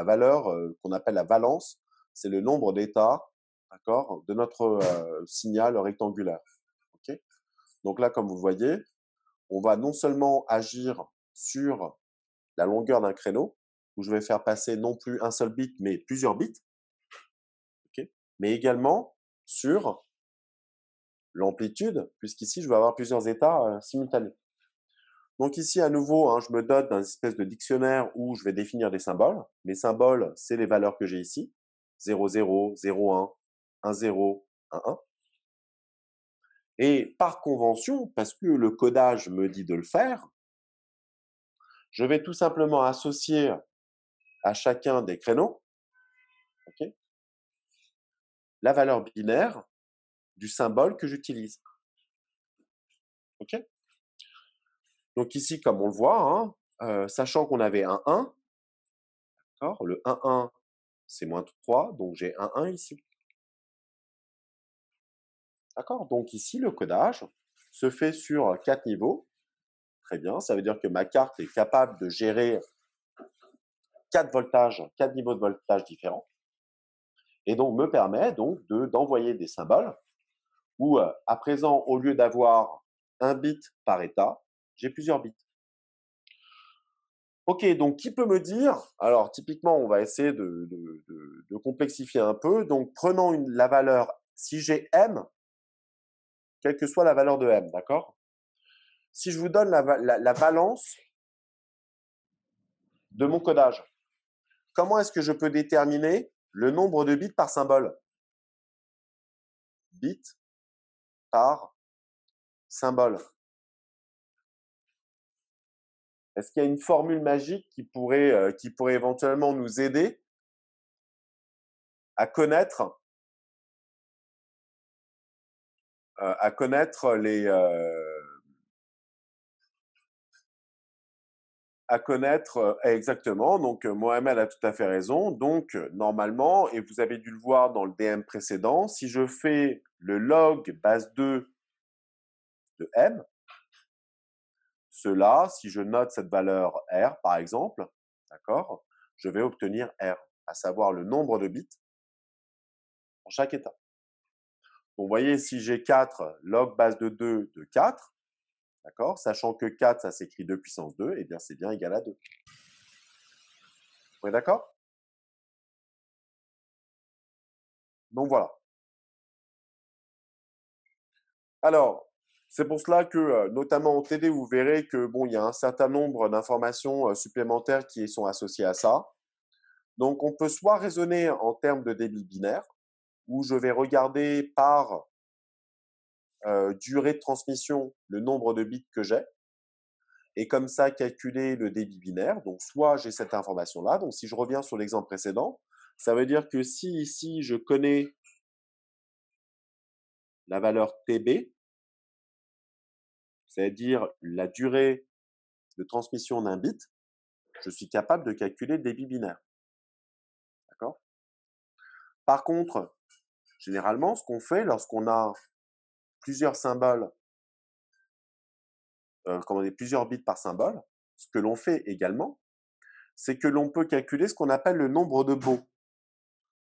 S1: valeur qu'on appelle la valence. C'est le nombre d'états, d'accord, de notre signal rectangulaire. OK? Donc là, comme vous le voyez, on va non seulement agir sur la longueur d'un créneau, où je vais faire passer non plus un seul bit, mais plusieurs bits, okay, mais également sur l'amplitude, puisqu'ici, je vais avoir plusieurs états simultanés. Donc ici, à nouveau, hein, je me dote d'un espèce de dictionnaire où je vais définir des symboles. Mes symboles, c'est les valeurs que j'ai ici. 0, 0, 0, 1, 1, 0, 1, 1. Et par convention, parce que le codage me dit de le faire, je vais tout simplement associer à chacun des créneaux, okay, la valeur binaire du symbole que j'utilise. Okay, donc ici, comme on le voit, hein, sachant qu'on avait un 1, le 1, 1, c'est moins 3, donc j'ai un 1 ici. D'accord? Donc ici, le codage se fait sur 4 niveaux. Très bien, ça veut dire que ma carte est capable de gérer 4 voltages, 4 niveaux de voltage différents, et donc me permet donc d'envoyer des symboles où, à présent, au lieu d'avoir un bit par état, j'ai plusieurs bits. Ok, donc qui peut me dire, alors typiquement, on va essayer de complexifier un peu, donc prenons la valeur, si j'ai M, quelle que soit la valeur de M, d'accord? Si je vous donne la valence de mon codage, comment est-ce que je peux déterminer le nombre de bits par symbole? Bits par symbole. Est-ce qu'il y a une formule magique qui pourrait éventuellement nous aider à connaître, les exactement. Donc Mohamed a tout à fait raison. Donc normalement, et vous avez dû le voir dans le DM précédent, si je fais le log base 2 de M, cela, si je note cette valeur R par exemple, d'accord, je vais obtenir R, à savoir le nombre de bits pour chaque état. Donc, vous voyez, si j'ai 4, log base de 2 de 4, d'accord, sachant que 4, ça s'écrit 2 puissance 2, et bien c'est bien égal à 2. Vous êtes d'accord? Donc voilà. Alors, c'est pour cela que, notamment au TD, vous verrez que bon, il y a un certain nombre d'informations supplémentaires qui sont associées à ça. Donc, on peut soit raisonner en termes de débit binaire, où je vais regarder par durée de transmission le nombre de bits que j'ai, et comme ça calculer le débit binaire. Donc, soit j'ai cette information-là. Donc, si je reviens sur l'exemple précédent, ça veut dire que si ici je connais la valeur TB, c'est-à-dire la durée de transmission d'un bit, je suis capable de calculer le débit binaire. D'accord? Par contre, généralement, ce qu'on fait lorsqu'on a plusieurs symboles, quand on a plusieurs bits par symbole, ce que l'on fait également, c'est que l'on peut calculer ce qu'on appelle le nombre de baux.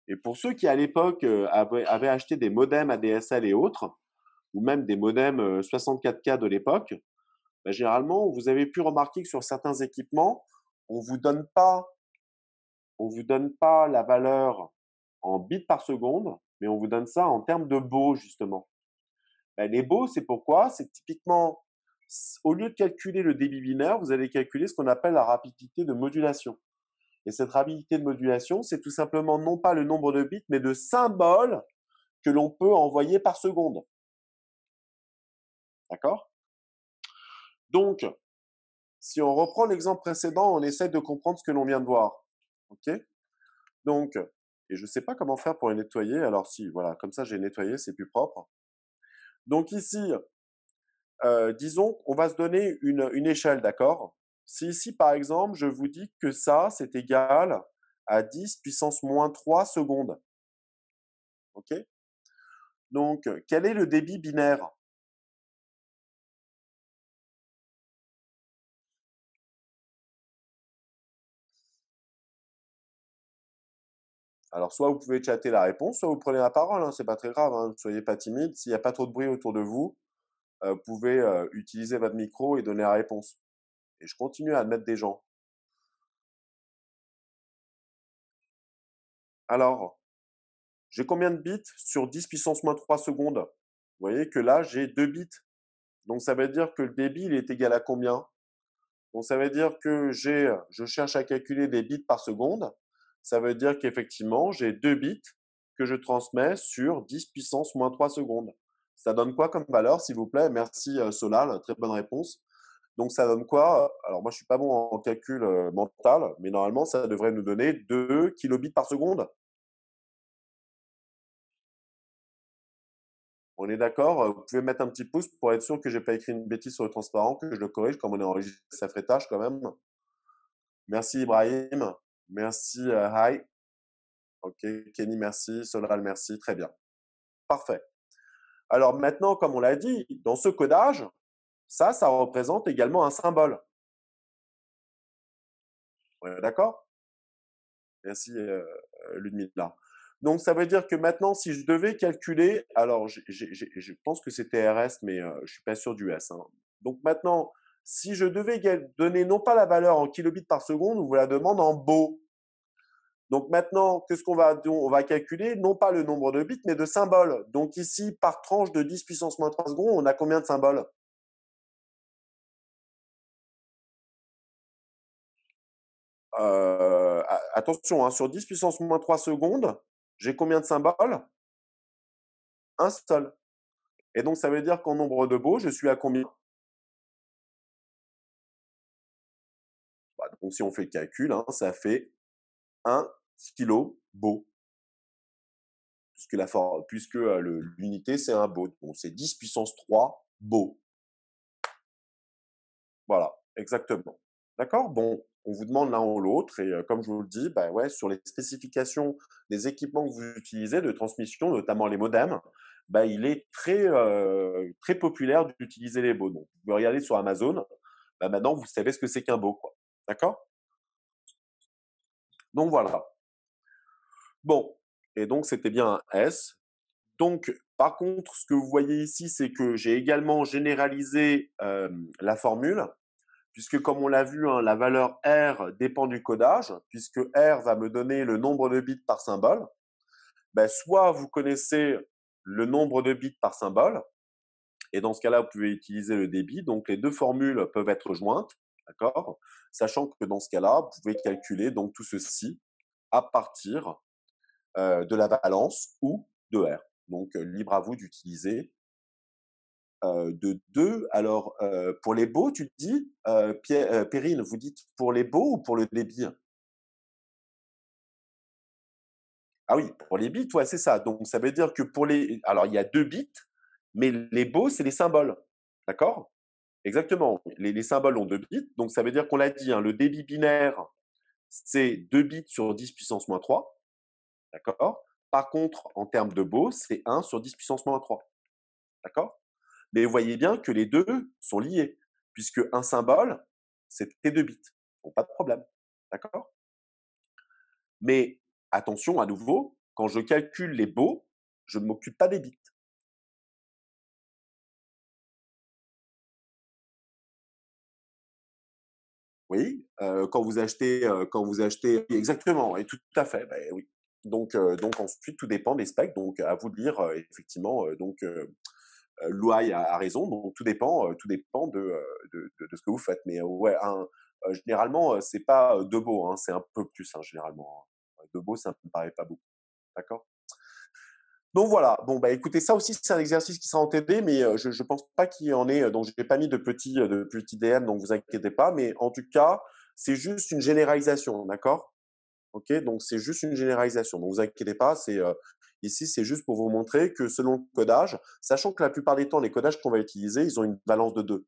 S1: Et pour ceux qui, à l'époque, avaient acheté des modems ADSL et autres, ou même des modems 64K de l'époque, bah, généralement, vous avez pu remarquer que sur certains équipements, on vous donne pas la valeur en bits par seconde, mais on vous donne ça en termes de baux, justement. Bah, les baux, c'est pourquoi? C'est que typiquement, au lieu de calculer le débit binaire, vous allez calculer ce qu'on appelle la rapidité de modulation. Et cette rapidité de modulation, c'est tout simplement non pas le nombre de bits, mais de symboles que l'on peut envoyer par seconde. D'accord? Donc, si on reprend l'exemple précédent, on essaie de comprendre ce que l'on vient de voir. OK? Donc, et je ne sais pas comment faire pour les nettoyer. Alors si, voilà, comme ça j'ai nettoyé, c'est plus propre. Donc ici, disons, on va se donner une échelle, d'accord? Si ici, par exemple, je vous dis que ça, c'est égal à 10 puissance moins 3 secondes. OK? Donc, quel est le débit binaire? Alors, soit vous pouvez chatter la réponse, soit vous prenez la parole, hein, c'est pas très grave, hein, ne soyez pas timide. S'il n'y a pas trop de bruit autour de vous, vous pouvez utiliser votre micro et donner la réponse. Et je continue à admettre des gens. Alors, j'ai combien de bits sur 10 puissance moins 3 secondes? Vous voyez que là, j'ai 2 bits. Donc, ça veut dire que le débit, il est égal à combien? Donc, ça veut dire que je cherche à calculer des bits par seconde. Ça veut dire qu'effectivement, j'ai 2 bits que je transmets sur 10 puissance moins 3 secondes. Ça donne quoi comme valeur, s'il vous plaît? Merci Solal, très bonne réponse. Donc, ça donne quoi? Alors, moi, je ne suis pas bon en calcul mental, mais normalement, ça devrait nous donner 2 kilobits par seconde. On est d'accord? Vous pouvez mettre un petit pouce pour être sûr que je n'ai pas écrit une bêtise sur le transparent, que je le corrige comme on est enregistré, ça ferait tâche quand même. Merci Ibrahim. Merci Hi. Ok, Kenny, merci. Solal, merci. Très bien. Parfait. Alors maintenant, comme on l'a dit, dans ce codage, ça représente également un symbole. On est d'accord? Merci Ludmilla. Donc ça veut dire que maintenant, si je devais calculer, alors je pense que c'était RS, mais je ne suis pas sûr du S, hein. Donc maintenant, si je devais donner non pas la valeur en kilobits par seconde, on vous la demande en beau. Donc maintenant, qu'est-ce qu'on va on va calculer non pas le nombre de bits, mais de symboles. Donc ici, par tranche de 10 puissance moins 3 secondes, on a combien de symboles? Attention, hein, sur 10 puissance moins 3 secondes, j'ai combien de symboles? Un seul. Et donc, ça veut dire qu'en nombre de beaux, je suis à combien? Bah, donc, si on fait le calcul, hein, ça fait 1 kilo beau, puisque l'unité, c'est un beau. Donc, c'est 10 puissance 3 beau. Voilà, exactement. D'accord? Bon, on vous demande l'un ou l'autre, et comme je vous le dis, bah ouais, sur les spécifications des équipements que vous utilisez de transmission, notamment les modems, bah, il est très populaire d'utiliser les beaux. Donc, vous pouvez regarder sur Amazon, bah, maintenant vous savez ce que c'est qu'un beau, quoi. D'accord? Donc voilà. Bon, et donc c'était bien un S. Donc, par contre, ce que vous voyez ici, c'est que j'ai également généralisé la formule, puisque comme on l'a vu, hein, la valeur R dépend du codage, puisque R va me donner le nombre de bits par symbole. Ben, soit vous connaissez le nombre de bits par symbole, et dans ce cas-là, vous pouvez utiliser le débit. Donc, les deux formules peuvent être jointes, d'accord? Sachant que dans ce cas-là, vous pouvez calculer donc tout ceci à partir de la valence ou de R. Donc, libre à vous d'utiliser de 2. Alors, pour les baux, tu te dis, Perrine, vous dites pour les baux ou pour le débit? Ah oui, pour les bits, ouais, c'est ça. Donc, ça veut dire que pour les. Alors, il y a 2 bits, mais les baux, c'est les symboles. D'accord? Exactement. Les symboles ont 2 bits. Donc, ça veut dire qu'on l'a dit, hein, le débit binaire, c'est 2 bits sur 10 puissance moins 3. D'accord? Par contre, en termes de baux, c'est 1 sur 10 puissance moins 3. D'accord? Mais vous voyez bien que les deux sont liés, puisque un symbole, c'est tes 2 bits. Donc, pas de problème. D'accord? Mais attention, à nouveau, quand je calcule les baux, je ne m'occupe pas des bits. Oui, quand vous achetez exactement, et tout à fait, bah, oui. Donc ensuite, tout dépend des specs, donc à vous de lire, effectivement, Louaï a raison, donc tout dépend de ce que vous faites. Mais ouais, généralement, c'est pas 2 baux, hein, c'est un peu plus, hein, généralement, hein. 2 baux, ça me paraît pas beaucoup. D'accord? Donc voilà, bon, bah, écoutez, ça aussi, c'est un exercice qui sera en TD, mais je ne pense pas qu'il y en ait, donc je n'ai pas mis de petits DM, donc vous inquiétez pas, mais en tout cas, c'est juste une généralisation, d'accord? OK? Donc c'est juste une généralisation, donc vous inquiétez pas, ici, c'est juste pour vous montrer que selon le codage, sachant que la plupart des temps, les codages qu'on va utiliser, ils ont une valence de 2.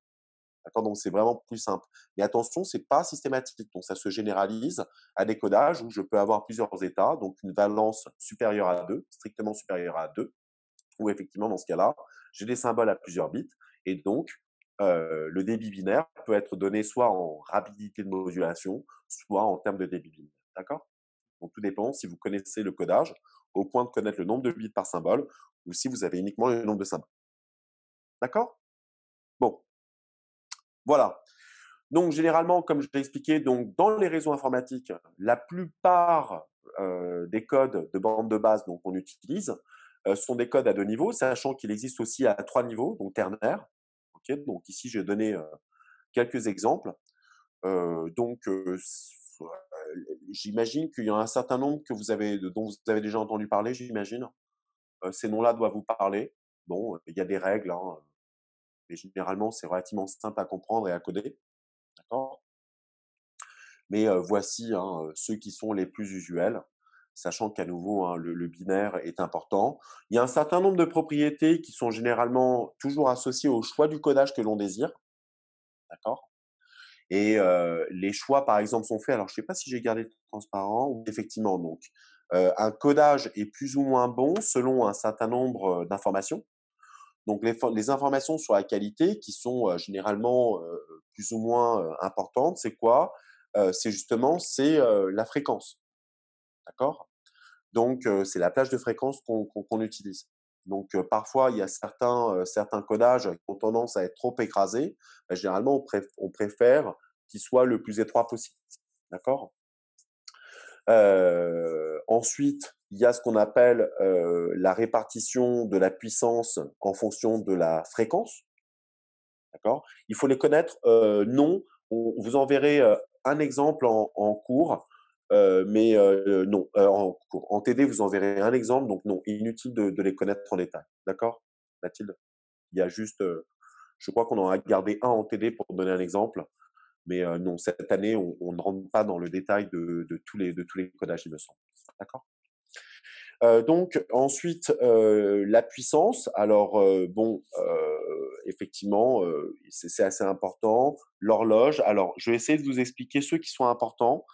S1: D'accord? Donc c'est vraiment plus simple. Mais attention, c'est pas systématique. Donc ça se généralise à des codages où je peux avoir plusieurs états, donc une valence supérieure à 2, strictement supérieure à 2, où effectivement, dans ce cas-là, j'ai des symboles à plusieurs bits. Et donc, le débit binaire peut être donné soit en rapidité de modulation, soit en termes de débit binaire. D'accord? Donc tout dépend si vous connaissez le codage au point de connaître le nombre de bits par symbole ou si vous avez uniquement le nombre de symboles. D'accord? Bon, voilà. Donc généralement, comme je l'ai expliqué, donc dans les réseaux informatiques, la plupart des codes de bande de base qu'on utilise sont des codes à 2 niveaux, sachant qu'il existe aussi à 3 niveaux, donc ternaire. Ok, donc ici, j'ai donné quelques exemples. Donc, j'imagine qu'il y en a un certain nombre dont vous avez déjà entendu parler, j'imagine. Ces noms-là doivent vous parler. Bon, il y a des règles, hein, mais généralement, c'est relativement simple à comprendre et à coder. D'accord? Mais voici, hein, ceux qui sont les plus usuels, sachant qu'à nouveau, hein, le binaire est important. Il y a un certain nombre de propriétés qui sont généralement toujours associées au choix du codage que l'on désire, d'accord? Et les choix, par exemple, sont faits alors je ne sais pas si j'ai gardé transparent ou effectivement donc, un codage est plus ou moins bon selon un certain nombre, d'informations. Donc les informations sur la qualité qui sont, généralement, plus ou moins, importantes, c'est quoi? C'est la fréquence, d'accord? Donc c'est la plage de fréquence qu'on utilise. Donc parfois, il y a certains codages qui ont tendance à être trop écrasés. Bah, généralement, on préfère qu'ils soient le plus étroit possible, d'accord? Ensuite, il y a ce qu'on appelle, la répartition de la puissance en fonction de la fréquence. D'accord? Il faut les connaître, non, on vous enverrez, un exemple en cours, mais non, en cours. En TD, vous enverrez un exemple, donc non, inutile de les connaître en détail. D'accord, Mathilde? Il y a juste, je crois qu'on en a gardé un en TD pour donner un exemple, mais non, cette année, on ne rentre pas dans le détail de tous les codages, il me semble. D'accord? Donc ensuite, la puissance. Alors, bon, effectivement, c'est assez important. L'horloge. Alors, je vais essayer de vous expliquer ceux qui sont importants,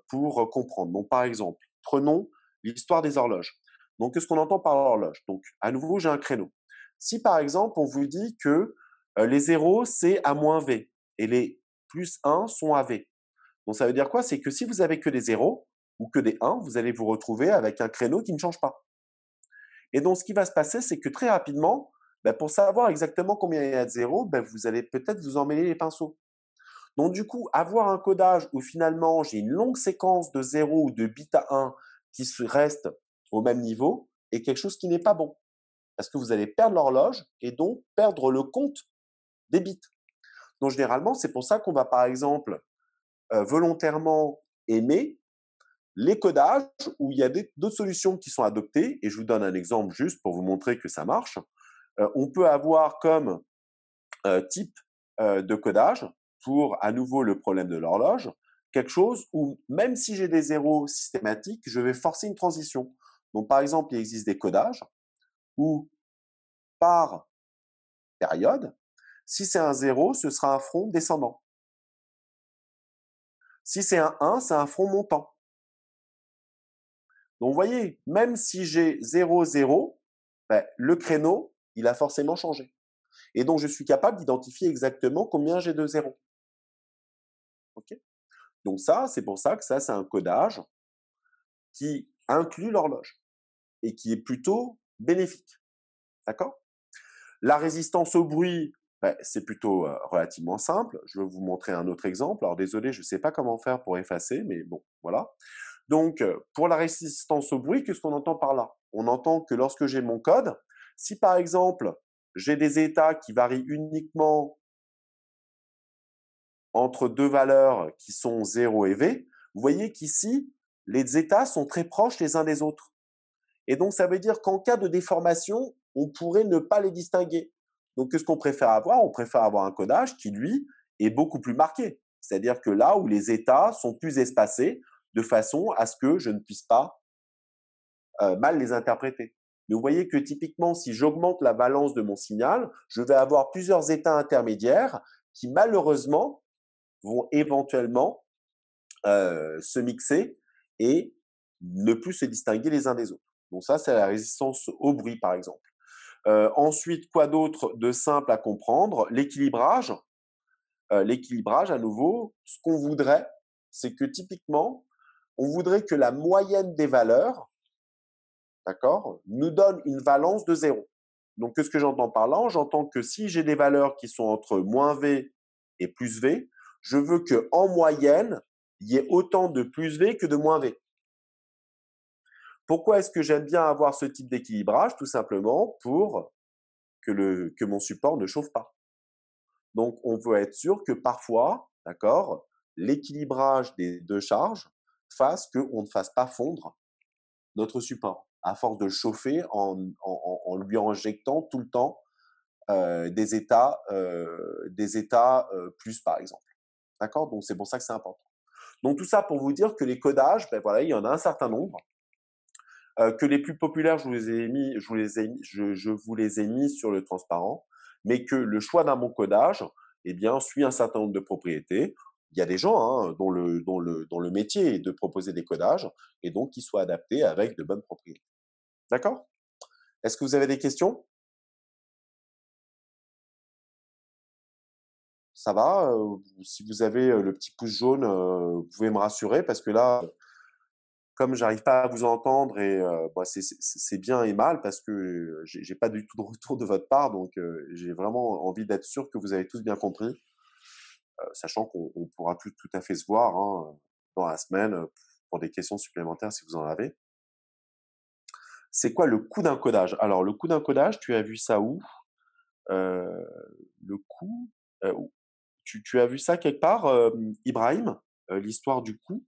S1: pour comprendre. Donc, par exemple, prenons l'histoire des horloges. Donc, qu'est-ce qu'on entend par horloge? Donc, à nouveau, j'ai un créneau. Si, par exemple, on vous dit que, les zéros, c'est A moins V et les plus 1 sont AV. Donc ça veut dire quoi? C'est que si vous avez que des zéros ou que des 1, vous allez vous retrouver avec un créneau qui ne change pas. Et donc ce qui va se passer, c'est que très rapidement, bah, pour savoir exactement combien il y a de zéros, bah, vous allez peut-être vous emmêler les pinceaux. Donc du coup, avoir un codage où finalement j'ai une longue séquence de 0 ou de bits à 1 qui se reste au même niveau est quelque chose qui n'est pas bon. Parce que vous allez perdre l'horloge et donc perdre le compte des bits. Donc généralement, c'est pour ça qu'on va par exemple volontairement aimer les codages où il y a d'autres solutions qui sont adoptées, et je vous donne un exemple juste pour vous montrer que ça marche. On peut avoir comme type de codage, pour à nouveau le problème de l'horloge, quelque chose où même si j'ai des zéros systématiques, je vais forcer une transition. Donc par exemple, il existe des codages où par période, si c'est un 0, ce sera un front descendant. Si c'est un 1, c'est un front montant. Donc, vous voyez, même si j'ai 0, 0, ben, le créneau, il a forcément changé. Et donc, je suis capable d'identifier exactement combien j'ai de zéros. OK? Donc ça, c'est pour ça que ça, c'est un codage qui inclut l'horloge et qui est plutôt bénéfique. D'accord? La résistance au bruit, ben, c'est plutôt relativement simple. Je vais vous montrer un autre exemple. Alors, désolé, je ne sais pas comment faire pour effacer, mais bon, voilà. Donc, pour la résistance au bruit, qu'est-ce qu'on entend par là? On entend que lorsque j'ai mon code, si par exemple, j'ai des états qui varient uniquement entre deux valeurs qui sont 0 et V, vous voyez qu'ici, les états sont très proches les uns des autres. Et donc, ça veut dire qu'en cas de déformation, on pourrait ne pas les distinguer. Donc, qu'est-ce qu'on préfère avoir? On préfère avoir un codage qui, lui, est beaucoup plus marqué. C'est-à-dire que là où les états sont plus espacés, de façon à ce que je ne puisse pas mal les interpréter. Mais vous voyez que typiquement, si j'augmente la valence de mon signal, je vais avoir plusieurs états intermédiaires qui, malheureusement, vont éventuellement se mixer et ne plus se distinguer les uns des autres. Donc ça, c'est la résistance au bruit, par exemple. Ensuite, quoi d'autre de simple à comprendre? L'équilibrage. L'équilibrage, à nouveau, ce qu'on voudrait, c'est que typiquement, on voudrait que la moyenne des valeurs, d'accord, nous donne une valence de 0. Donc, qu'est-ce que j'entends par là? J'entends que si j'ai des valeurs qui sont entre moins V et plus V, je veux qu'en moyenne, il y ait autant de plus V que de moins V. Pourquoi est-ce que j'aime bien avoir ce type d'équilibrage? Tout simplement pour que mon support ne chauffe pas. Donc, on veut être sûr que parfois, d'accord, l'équilibrage des deux charges fasse qu'on ne fasse pas fondre notre support, à force de le chauffer en lui injectant tout le temps des états plus, par exemple. D'accord? Donc, c'est pour ça que c'est important. Donc, tout ça pour vous dire que les codages, ben voilà, il y en a un certain nombre. Que les plus populaires, je vous les ai mis sur le transparent, mais que le choix d'un bon codage, eh bien, suit un certain nombre de propriétés. Il y a des gens hein, dont le métier est de proposer des codages et donc qui soient adaptés avec de bonnes propriétés. D'accord? Est-ce que vous avez des questions? Ça va? Si vous avez le petit pouce jaune, vous pouvez me rassurer parce que là, comme j'arrive pas à vous entendre et bah, c'est bien et mal parce que j'ai pas du tout de retour de votre part, donc j'ai vraiment envie d'être sûr que vous avez tous bien compris, sachant qu'on pourra tout à fait se voir hein, dans la semaine pour des questions supplémentaires si vous en avez. C'est quoi le coût d'un codage? Alors le coût d'un codage, tu as vu ça où? Euh, le coût, euh, tu as vu ça quelque part, Ibrahim? L'histoire du coût?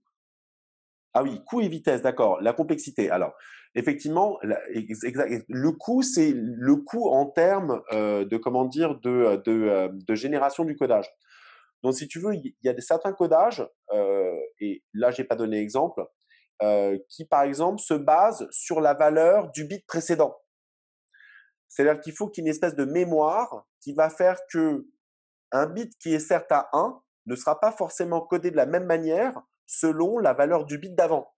S1: Ah oui, coût et vitesse, d'accord. La complexité. Alors, effectivement, le coût, c'est le coût en termes de comment dire de génération du codage. Donc, si tu veux, il y a certains codages, et là, j'ai pas donné exemple, qui par exemple se basent sur la valeur du bit précédent. C'est-à-dire qu'il faut qu'il y ait une espèce de mémoire qui va faire que un bit qui est certes à 1 ne sera pas forcément codé de la même manière selon la valeur du bit d'avant.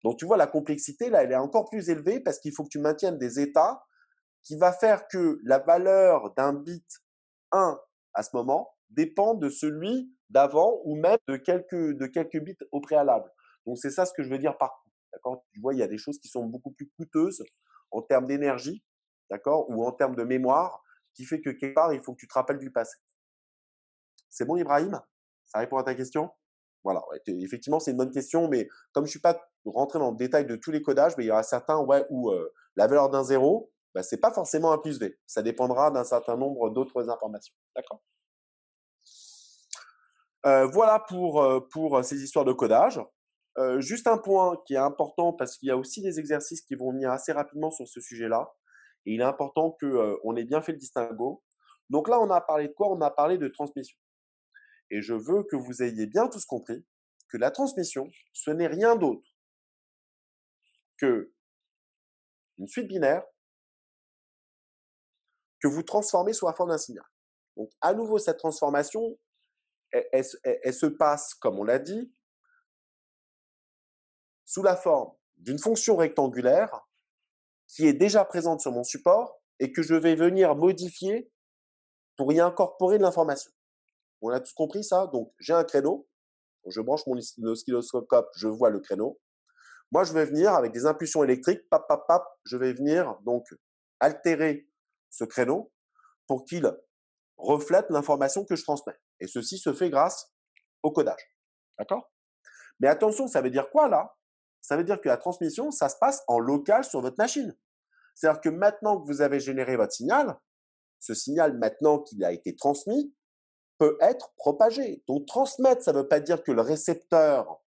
S1: Donc, tu vois, la complexité, là, elle est encore plus élevée parce qu'il faut que tu maintiennes des états qui va faire que la valeur d'un bit 1 à ce moment dépend de celui d'avant ou même de quelques bits au préalable. Donc, c'est ça ce que je veux dire par coût. D'accord? Tu vois, il y a des choses qui sont beaucoup plus coûteuses en termes d'énergie, d'accord, ou en termes de mémoire, qui fait que quelque part, il faut que tu te rappelles du passé. C'est bon, Ibrahim? Ça répond à ta question? Voilà, ouais, effectivement, c'est une bonne question, mais comme je ne suis pas rentré dans le détail de tous les codages, mais il y aura certains ouais, où la valeur d'un zéro, bah, ce n'est pas forcément un plus V. Ça dépendra d'un certain nombre d'autres informations. D'accord? Voilà pour ces histoires de codage. Juste un point qui est important parce qu'il y a aussi des exercices qui vont venir assez rapidement sur ce sujet-là. Et il est important qu'on ait bien fait le distinguo. Donc là, on a parlé de quoi? On a parlé de transmission. Et je veux que vous ayez bien tous compris que la transmission, ce n'est rien d'autre que une suite binaire que vous transformez sous la forme d'un signal. Donc, à nouveau, cette transformation, elle se passe, comme on l'a dit, sous la forme d'une fonction rectangulaire qui est déjà présente sur mon support et que je vais venir modifier pour y incorporer de l'information. On a tous compris ça? Donc, j'ai un créneau, je branche mon oscilloscope, je vois le créneau. Moi, je vais venir avec des impulsions électriques, pap, pap, pap, je vais venir donc altérer ce créneau pour qu'il reflète l'information que je transmets. Et ceci se fait grâce au codage. D'accord? Mais attention, ça veut dire quoi là? Ça veut dire que la transmission, ça se passe en local sur votre machine. C'est-à-dire que maintenant que vous avez généré votre signal, ce signal, maintenant qu'il a été transmis, peut être propagé. Donc transmettre, ça ne veut pas dire que le récepteur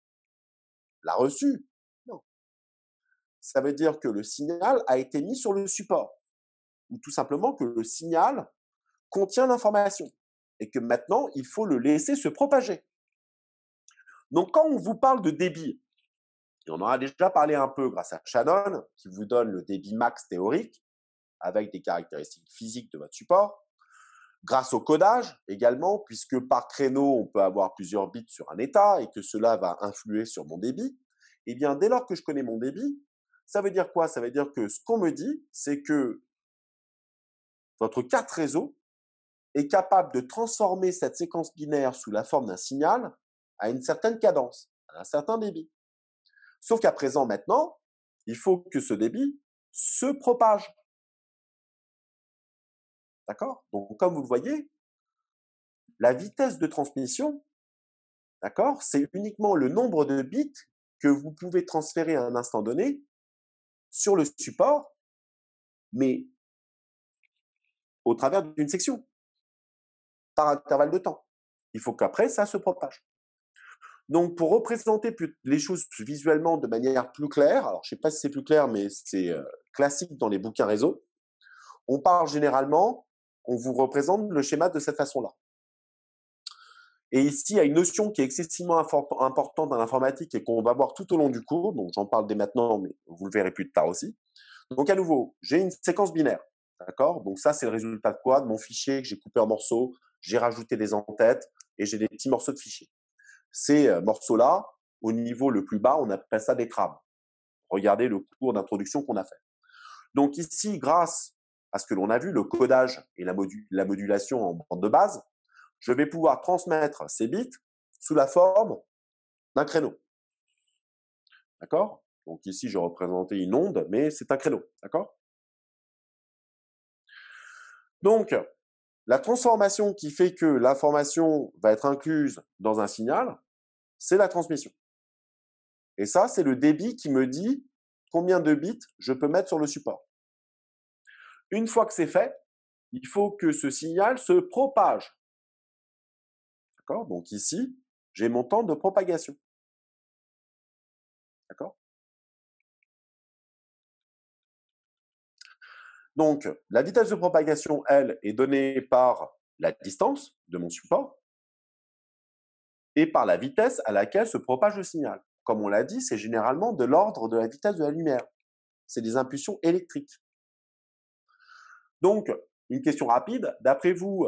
S1: l'a reçu. Non. Ça veut dire que le signal a été mis sur le support. Ou tout simplement que le signal contient l'information. Et que maintenant, il faut le laisser se propager. Donc quand on vous parle de débit, et on en a déjà parlé un peu grâce à Shannon, qui vous donne le débit max théorique, avec des caractéristiques physiques de votre support, grâce au codage également, puisque par créneau, on peut avoir plusieurs bits sur un état et que cela va influer sur mon débit, eh bien, dès lors que je connais mon débit, ça veut dire quoi? Ça veut dire que ce qu'on me dit, c'est que votre carte réseau est capable de transformer cette séquence binaire sous la forme d'un signal à une certaine cadence, à un certain débit. Sauf qu'à présent, maintenant, il faut que ce débit se propage. D'accord? Donc, comme vous le voyez, la vitesse de transmission, d'accord, c'est uniquement le nombre de bits que vous pouvez transférer à un instant donné sur le support, mais au travers d'une section, par intervalle de temps. Il faut qu'après, ça se propage. Donc, pour représenter les choses visuellement de manière plus claire, alors je ne sais pas si c'est plus clair, mais c'est classique dans les bouquins réseau, on parle généralement, on vous représente le schéma de cette façon-là. Et ici, il y a une notion qui est excessivement importante dans l'informatique et qu'on va voir tout au long du cours, donc j'en parle dès maintenant, mais vous le verrez plus tard aussi. Donc à nouveau, j'ai une séquence binaire, d'accord? Donc ça, c'est le résultat de quoi? De mon fichier que j'ai coupé en morceaux, j'ai rajouté des en-têtes et j'ai des petits morceaux de fichiers. Ces morceaux-là, au niveau le plus bas, on appelle ça des trames. Regardez le cours d'introduction qu'on a fait. Donc ici, grâce à ce que l'on a vu, le codage et la modulation en bande de base, je vais pouvoir transmettre ces bits sous la forme d'un créneau. D'accord? Donc ici, j'ai représenté une onde, mais c'est un créneau. D'accord? Donc, la transformation qui fait que l'information va être incluse dans un signal, c'est la transmission. Et ça, c'est le débit qui me dit combien de bits je peux mettre sur le support. Une fois que c'est fait, il faut que ce signal se propage. D'accord? Donc ici, j'ai mon temps de propagation. D'accord? Donc, la vitesse de propagation, elle, est donnée par la distance de mon support et par la vitesse à laquelle se propage le signal. Comme on l'a dit, c'est généralement de l'ordre de la vitesse de la lumière. C'est des impulsions électriques. Donc, une question rapide, d'après vous,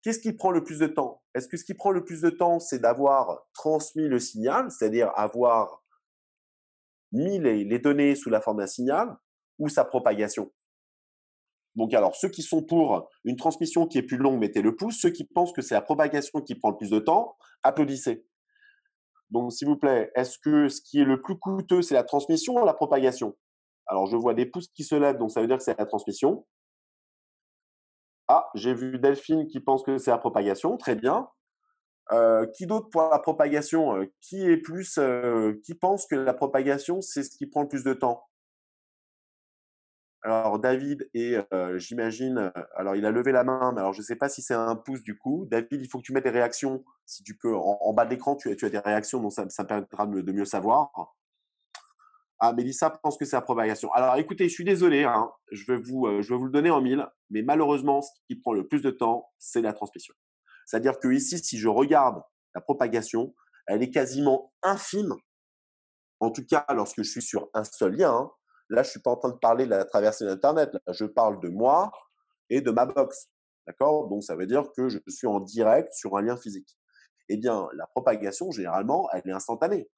S1: qu'est-ce qui prend le plus de temps? Est-ce que ce qui prend le plus de temps, c'est d'avoir transmis le signal, c'est-à-dire avoir mis les données sous la forme d'un signal, ou sa propagation? Donc, alors, ceux qui sont pour une transmission qui est plus longue, mettez le pouce. Ceux qui pensent que c'est la propagation qui prend le plus de temps, applaudissez. Donc, s'il vous plaît, est-ce que ce qui est le plus coûteux, c'est la transmission ou la propagation? Alors, je vois des pouces qui se lèvent, donc ça veut dire que c'est la transmission. Ah, j'ai vu Delphine qui pense que c'est la propagation. Très bien. Qui d'autre pour la propagation? Qui pense que la propagation, c'est ce qui prend le plus de temps? Alors David et j'imagine, alors il a levé la main, mais alors je ne sais pas si c'est un pouce du coup. David, il faut que tu mettes des réactions, si tu peux. En bas de l'écran, tu as des réactions, donc ça me permettra de mieux savoir. Ah, Mélissa pense que c'est la propagation. Alors écoutez, je suis désolé, hein, je vais vous le donner en mille, mais malheureusement, ce qui prend le plus de temps, c'est la transmission. C'est-à-dire que ici, si je regarde la propagation, elle est quasiment infime, en tout cas lorsque je suis sur un seul lien, hein. Là, je ne suis pas en train de parler de la traversée d'Internet. Là, je parle de moi et de ma box. D'accord? Donc, ça veut dire que je suis en direct sur un lien physique. Eh bien, la propagation, généralement, elle est instantanée.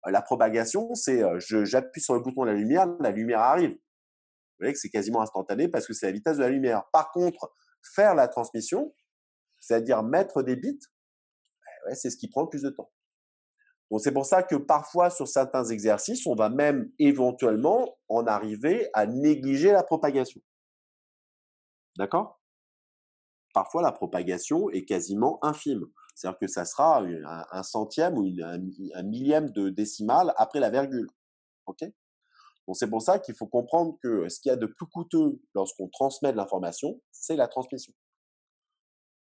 S1: La propagation, c'est j'appuie sur le bouton de la lumière arrive. Vous voyez que c'est quasiment instantané parce que c'est la vitesse de la lumière. Par contre, faire la transmission, c'est-à-dire mettre des bits, ouais, c'est ce qui prend le plus de temps. Donc, c'est pour ça que parfois, sur certains exercices, on va même éventuellement en arriver à négliger la propagation. D'accord? Parfois, la propagation est quasiment infime. C'est-à-dire que ça sera un centième ou un millième de décimale après la virgule. OK? Donc, c'est pour ça qu'il faut comprendre que ce qu'il y a de plus coûteux lorsqu'on transmet de l'information, c'est la transmission.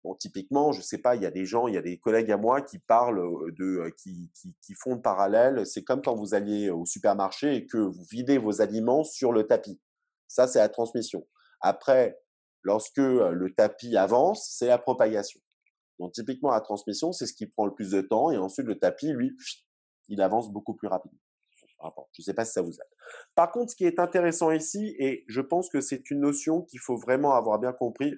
S1: Bon, typiquement, je sais pas, il y a des gens, il y a des collègues à moi qui parlent qui font le parallèle. C'est comme quand vous alliez au supermarché et que vous videz vos aliments sur le tapis. Ça, c'est la transmission. Après, lorsque le tapis avance, c'est la propagation. Donc, typiquement, la transmission, c'est ce qui prend le plus de temps. Et ensuite, le tapis, lui, il avance beaucoup plus rapidement. Je ne sais pas si ça vous aide. Par contre, ce qui est intéressant ici, et je pense que c'est une notion qu'il faut vraiment avoir bien compris,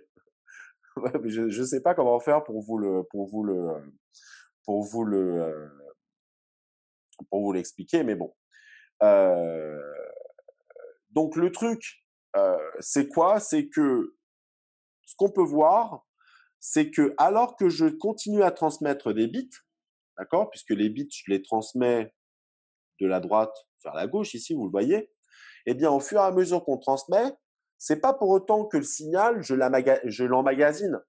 S1: je ne sais pas comment faire pour vous l'expliquer, mais bon. Euh, donc le truc, c'est quoi? C'est que ce qu'on peut voir, c'est que alors que je continue à transmettre des bits, d'accord, puisque les bits, je les transmets de la droite vers la gauche, ici, vous le voyez, eh bien, au fur et à mesure qu'on transmet, c'est pas pour autant que le signal, je l'emmagasine.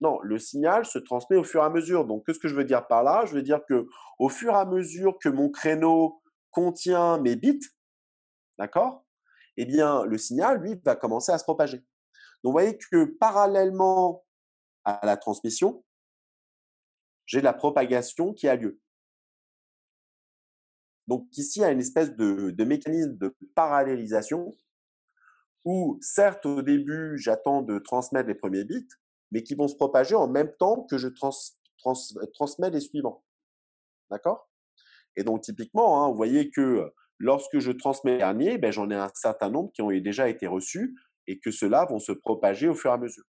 S1: Non, le signal se transmet au fur et à mesure. Donc, qu'est-ce que je veux dire par là? Je veux dire que au fur et à mesure que mon créneau contient mes bits, d'accord? Eh bien, le signal, lui, va commencer à se propager. Donc, vous voyez que parallèlement à la transmission, j'ai la propagation qui a lieu. Donc, ici, il y a une espèce de mécanisme de parallélisation où, certes, au début, j'attends de transmettre les premiers bits, mais qui vont se propager en même temps que je transmets les suivants. D'accord? Et donc, typiquement, vous voyez que lorsque je transmets les derniers, ben, j'en ai un certain nombre qui ont déjà été reçus et que ceux-là vont se propager au fur et à mesure.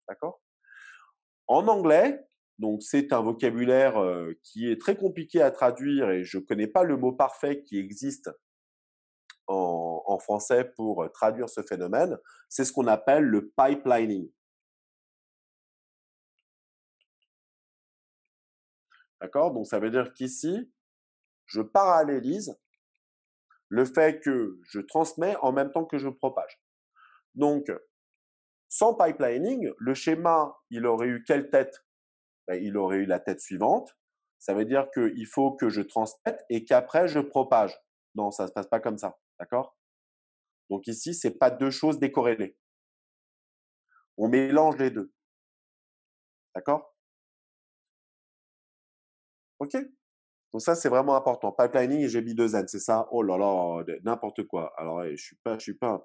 S1: D'accord? En anglais, donc c'est un vocabulaire qui est très compliqué à traduire et je ne connais pas le mot parfait qui existe en français pour traduire ce phénomène. C'est ce qu'on appelle le pipelining. D'accord? Donc, ça veut dire qu'ici, je parallélise le fait que je transmets en même temps que je propage. Donc, sans pipelining, le schéma, il aurait eu quelle tête? Ben, il aurait eu la tête suivante. Ça veut dire qu'il faut que je transmette et qu'après, je propage. Non, ça ne se passe pas comme ça. D'accord? Donc ici, ce n'est pas deux choses décorrélées. On mélange les deux. D'accord? OK? Donc ça, c'est vraiment important. Pipelining et j'ai mis deux N, c'est ça? Oh là là, n'importe quoi. Alors, je suis pas un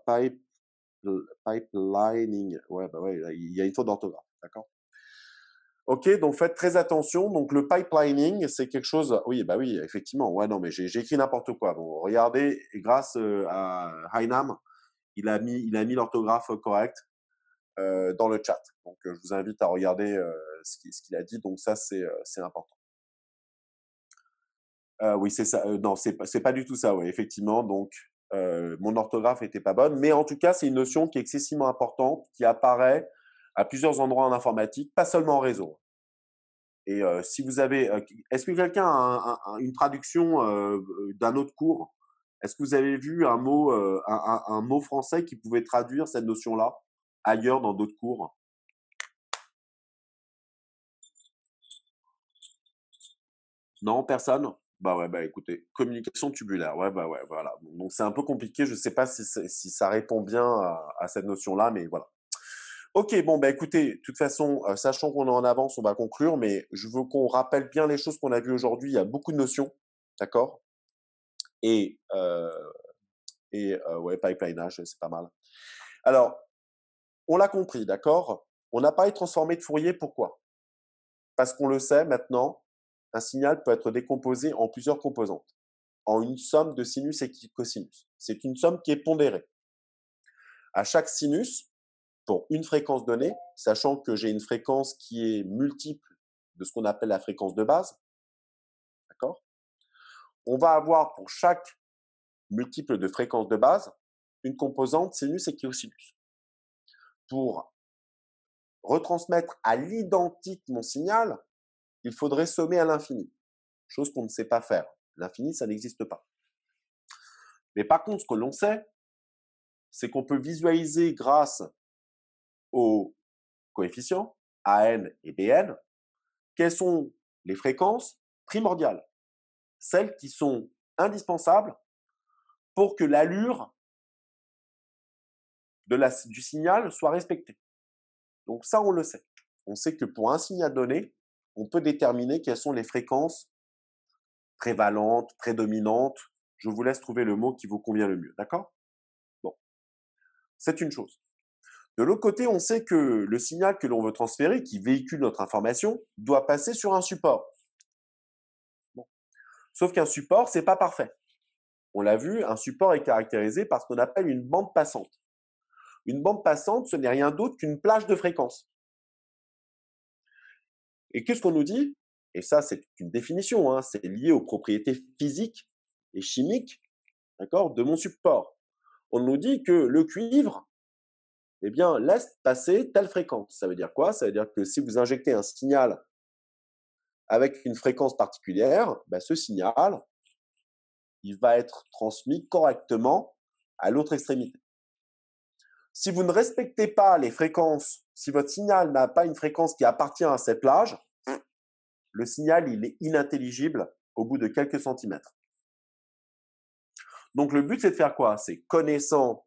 S1: pipelining. Ouais, bah ouais, il y a une faute d'orthographe. D'accord? OK, donc faites très attention. Donc le pipelining, c'est quelque chose. Oui, bah oui, effectivement. Ouais, non, mais j'ai écrit n'importe quoi. Bon, regardez, grâce à Hainam, il a mis l'orthographe correcte dans le chat. Donc je vous invite à regarder ce qu'il a dit. Donc ça, c'est important. Oui, c'est ça. Non, c'est pas du tout ça. Ouais, effectivement. Donc mon orthographe était pas bonne, mais en tout cas, c'est une notion qui est excessivement importante, qui apparaît à plusieurs endroits en informatique, pas seulement en réseau. Et si vous avez, est-ce que quelqu'un a une traduction d'un autre cours? Est-ce que vous avez vu un mot français qui pouvait traduire cette notion-là ailleurs dans d'autres cours? Non, personne? Bah ouais, bah écoutez, communication tubulaire. Ouais, bah ouais, voilà. Donc c'est un peu compliqué. Je sais pas si ça répond bien à cette notion-là, mais voilà. Ok, bon, bah écoutez, de toute façon, sachant qu'on est en avance, on va conclure, mais je veux qu'on rappelle bien les choses qu'on a vues aujourd'hui. Il y a beaucoup de notions, d'accord? Et, ouais, pipelinage, c'est pas mal. Alors, on l'a compris, d'accord? On n'a pas été transformé de Fourier, pourquoi? Parce qu'on le sait maintenant, un signal peut être décomposé en plusieurs composantes, en une somme de sinus et cosinus. C'est une somme qui est pondérée. À chaque sinus, pour une fréquence donnée, sachant que j'ai une fréquence qui est multiple de ce qu'on appelle la fréquence de base, d'accord? On va avoir pour chaque multiple de fréquence de base une composante sinus et cosinus. Pour retransmettre à l'identique mon signal, il faudrait sommer à l'infini, chose qu'on ne sait pas faire. L'infini, ça n'existe pas. Mais par contre, ce que l'on sait, c'est qu'on peut visualiser grâce aux coefficients AN et BN quelles sont les fréquences primordiales, celles qui sont indispensables pour que l'allure du signal soit respectée. Donc ça, on le sait. on sait que pour un signal donné, on peut déterminer quelles sont les fréquences prévalentes, prédominantes. Je vous laisse trouver le mot qui vous convient le mieux, d'accord? Bon, c'est une chose. De l'autre côté, on sait que le signal que l'on veut transférer, qui véhicule notre information, doit passer sur un support. Bon. Sauf qu'un support, c'est pas parfait. On l'a vu, un support est caractérisé par ce qu'on appelle une bande passante. Une bande passante, ce n'est rien d'autre qu'une plage de fréquences. Et qu'est-ce qu'on nous dit? Et ça, c'est une définition, hein, c'est lié aux propriétés physiques et chimiques, d'accord, de mon support. On nous dit que le cuivre, eh bien, laisse passer telle fréquence. Ça veut dire quoi? Ça veut dire que si vous injectez un signal avec une fréquence particulière, ben, ce signal, il va être transmis correctement à l'autre extrémité. Si vous ne respectez pas les fréquences, si votre signal n'a pas une fréquence qui appartient à cette plage, le signal, il est inintelligible au bout de quelques centimètres. Donc, le but, c'est de faire quoi? C'est connaissant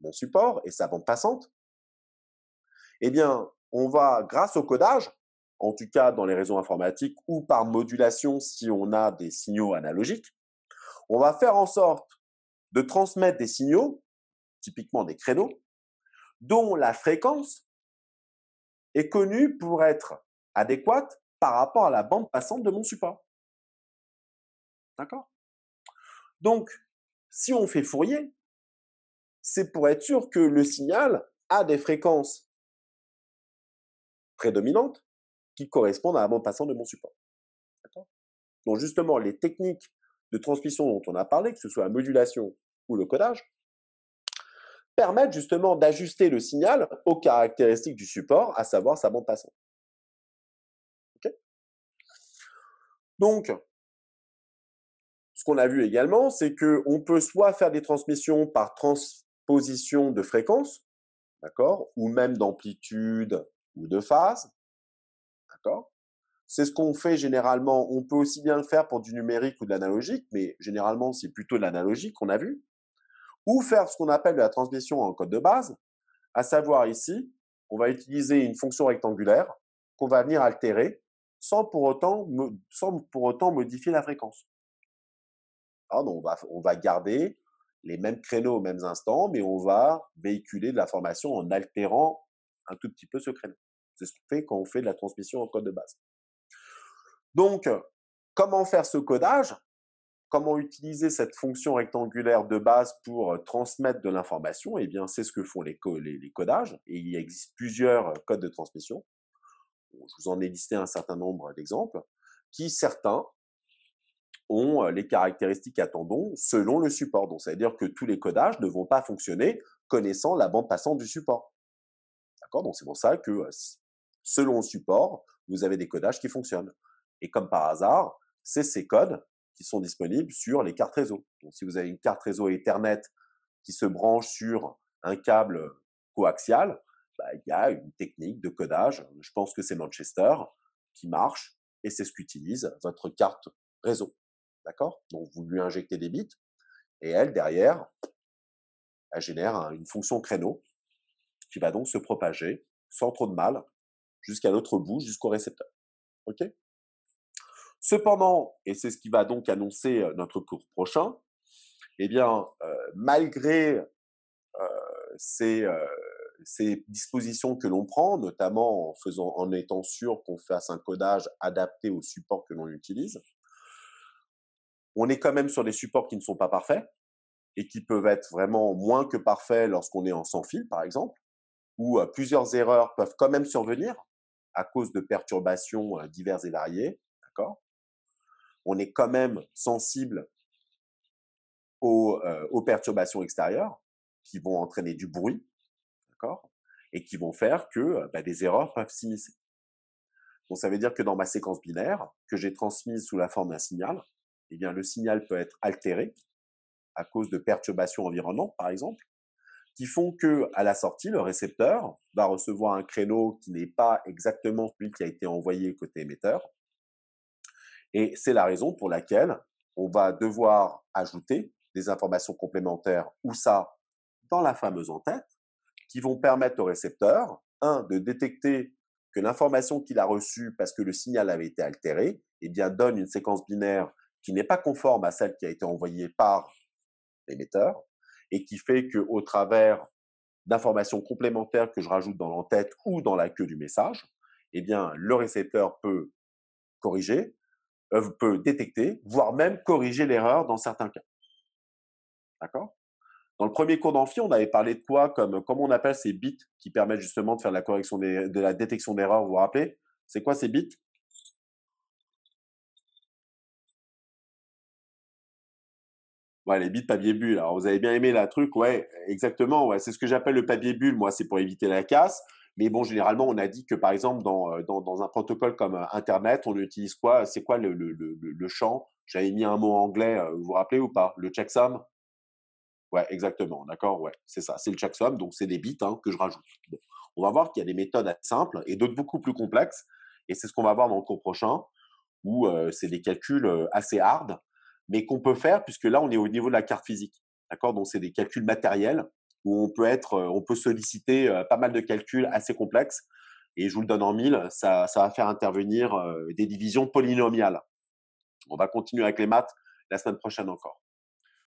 S1: mon support et sa bande passante, eh bien, on va, grâce au codage, en tout cas dans les réseaux informatiques ou par modulation si on a des signaux analogiques, on va faire en sorte de transmettre des signaux, typiquement des créneaux, dont la fréquence est connue pour être adéquate par rapport à la bande passante de mon support. D'accord? Donc, si on fait Fourier, c'est pour être sûr que le signal a des fréquences prédominantes qui correspondent à la bande passante de mon support. D'accord? Donc, justement, les techniques de transmission dont on a parlé, que ce soit la modulation ou le codage, permettent justement d'ajuster le signal aux caractéristiques du support, à savoir sa bande passante. Okay? Donc, ce qu'on a vu également, c'est qu'on peut soit faire des transmissions par transposition de fréquence, d'accord, ou même d'amplitude ou de phase, d'accord. C'est ce qu'on fait généralement. On peut aussi bien le faire pour du numérique ou de l'analogique, mais généralement, c'est plutôt de l'analogique qu'on a vu. Ou faire ce qu'on appelle de la transmission en code de base, à savoir ici, on va utiliser une fonction rectangulaire qu'on va venir altérer sans pour autant modifier la fréquence. Alors, donc on va garder les mêmes créneaux aux mêmes instants, mais on va véhiculer de l'information en altérant un tout petit peu ce créneau. C'est ce qu'on fait quand on fait de la transmission en code de base. Donc, comment faire ce codage? Comment utiliser cette fonction rectangulaire de base pour transmettre de l'information? Eh bien, c'est ce que font les codages, et il existe plusieurs codes de transmission. Je vous en ai listé un certain nombre d'exemples, qui certains ont les caractéristiques attendons selon le support. Donc, ça veut dire que tous les codages ne vont pas fonctionner connaissant la bande passante du support. D'accord? Donc, c'est pour ça que selon le support, vous avez des codages qui fonctionnent. Et comme par hasard, c'est ces codes qui sont disponibles sur les cartes réseau. Donc, si vous avez une carte réseau Ethernet qui se branche sur un câble coaxial, bah, il y a une technique de codage, je pense que c'est Manchester, qui marche, et c'est ce qu'utilise votre carte réseau. D'accord? Donc, vous lui injectez des bits, et elle, derrière, elle génère une fonction créneau qui va donc se propager sans trop de mal jusqu'à l'autre bout, jusqu'au récepteur. OK? Cependant, et c'est ce qui va donc annoncer notre cours prochain, eh bien, malgré ces, ces dispositions que l'on prend, notamment en étant sûr qu'on fasse un codage adapté au support que l'on utilise, on est quand même sur des supports qui ne sont pas parfaits et qui peuvent être vraiment moins que parfaits lorsqu'on est en sans fil, par exemple, où plusieurs erreurs peuvent quand même survenir à cause de perturbations diverses et variées. D'accord? On est quand même sensible aux perturbations extérieures qui vont entraîner du bruit, d'accord, et qui vont faire que des erreurs peuvent s'immiscer. Donc, ça veut dire que dans ma séquence binaire, que j'ai transmise sous la forme d'un signal, eh bien, le signal peut être altéré à cause de perturbations environnantes, par exemple, qui font que, à la sortie, le récepteur va recevoir un créneau qui n'est pas exactement celui qui a été envoyé côté émetteur. Et c'est la raison pour laquelle on va devoir ajouter des informations complémentaires, ou ça, dans la fameuse en-tête, qui vont permettre au récepteur, un, de détecter que l'information qu'il a reçue parce que le signal avait été altéré, eh bien, donne une séquence binaire qui n'est pas conforme à celle qui a été envoyée par l'émetteur et qui fait qu'au travers d'informations complémentaires que je rajoute dans l'entête ou dans la queue du message, eh bien, le récepteur peut corriger, peut détecter, voire même corriger l'erreur dans certains cas. D'accord? Dans le premier cours d'amphi, on avait parlé de quoi comme on appelle ces bits qui permettent justement de faire la correction de la détection d'erreur, vous vous rappelez? C'est quoi ces bits? Ouais, les bits papier bulle. Alors, vous avez bien aimé la truc, ouais, exactement. Ouais, c'est ce que j'appelle le papier bulle. Moi, c'est pour éviter la casse. Mais bon, généralement, on a dit que par exemple, dans un protocole comme Internet, on utilise quoi? C'est quoi le champ? J'avais mis un mot anglais, vous vous rappelez ou pas? Le checksum? Ouais, exactement. D'accord, ouais, c'est ça. C'est le checksum, donc c'est des bits hein, que je rajoute. Bon. On va voir qu'il y a des méthodes assez simples et d'autres beaucoup plus complexes. Et c'est ce qu'on va voir dans le cours prochain, où c'est des calculs assez hard, mais qu'on peut faire puisque là, on est au niveau de la carte physique. D'accord? Donc, c'est des calculs matériels où on peut solliciter pas mal de calculs assez complexes. Et je vous le donne en mille, ça va faire intervenir des divisions polynomiales. On va continuer avec les maths la semaine prochaine encore.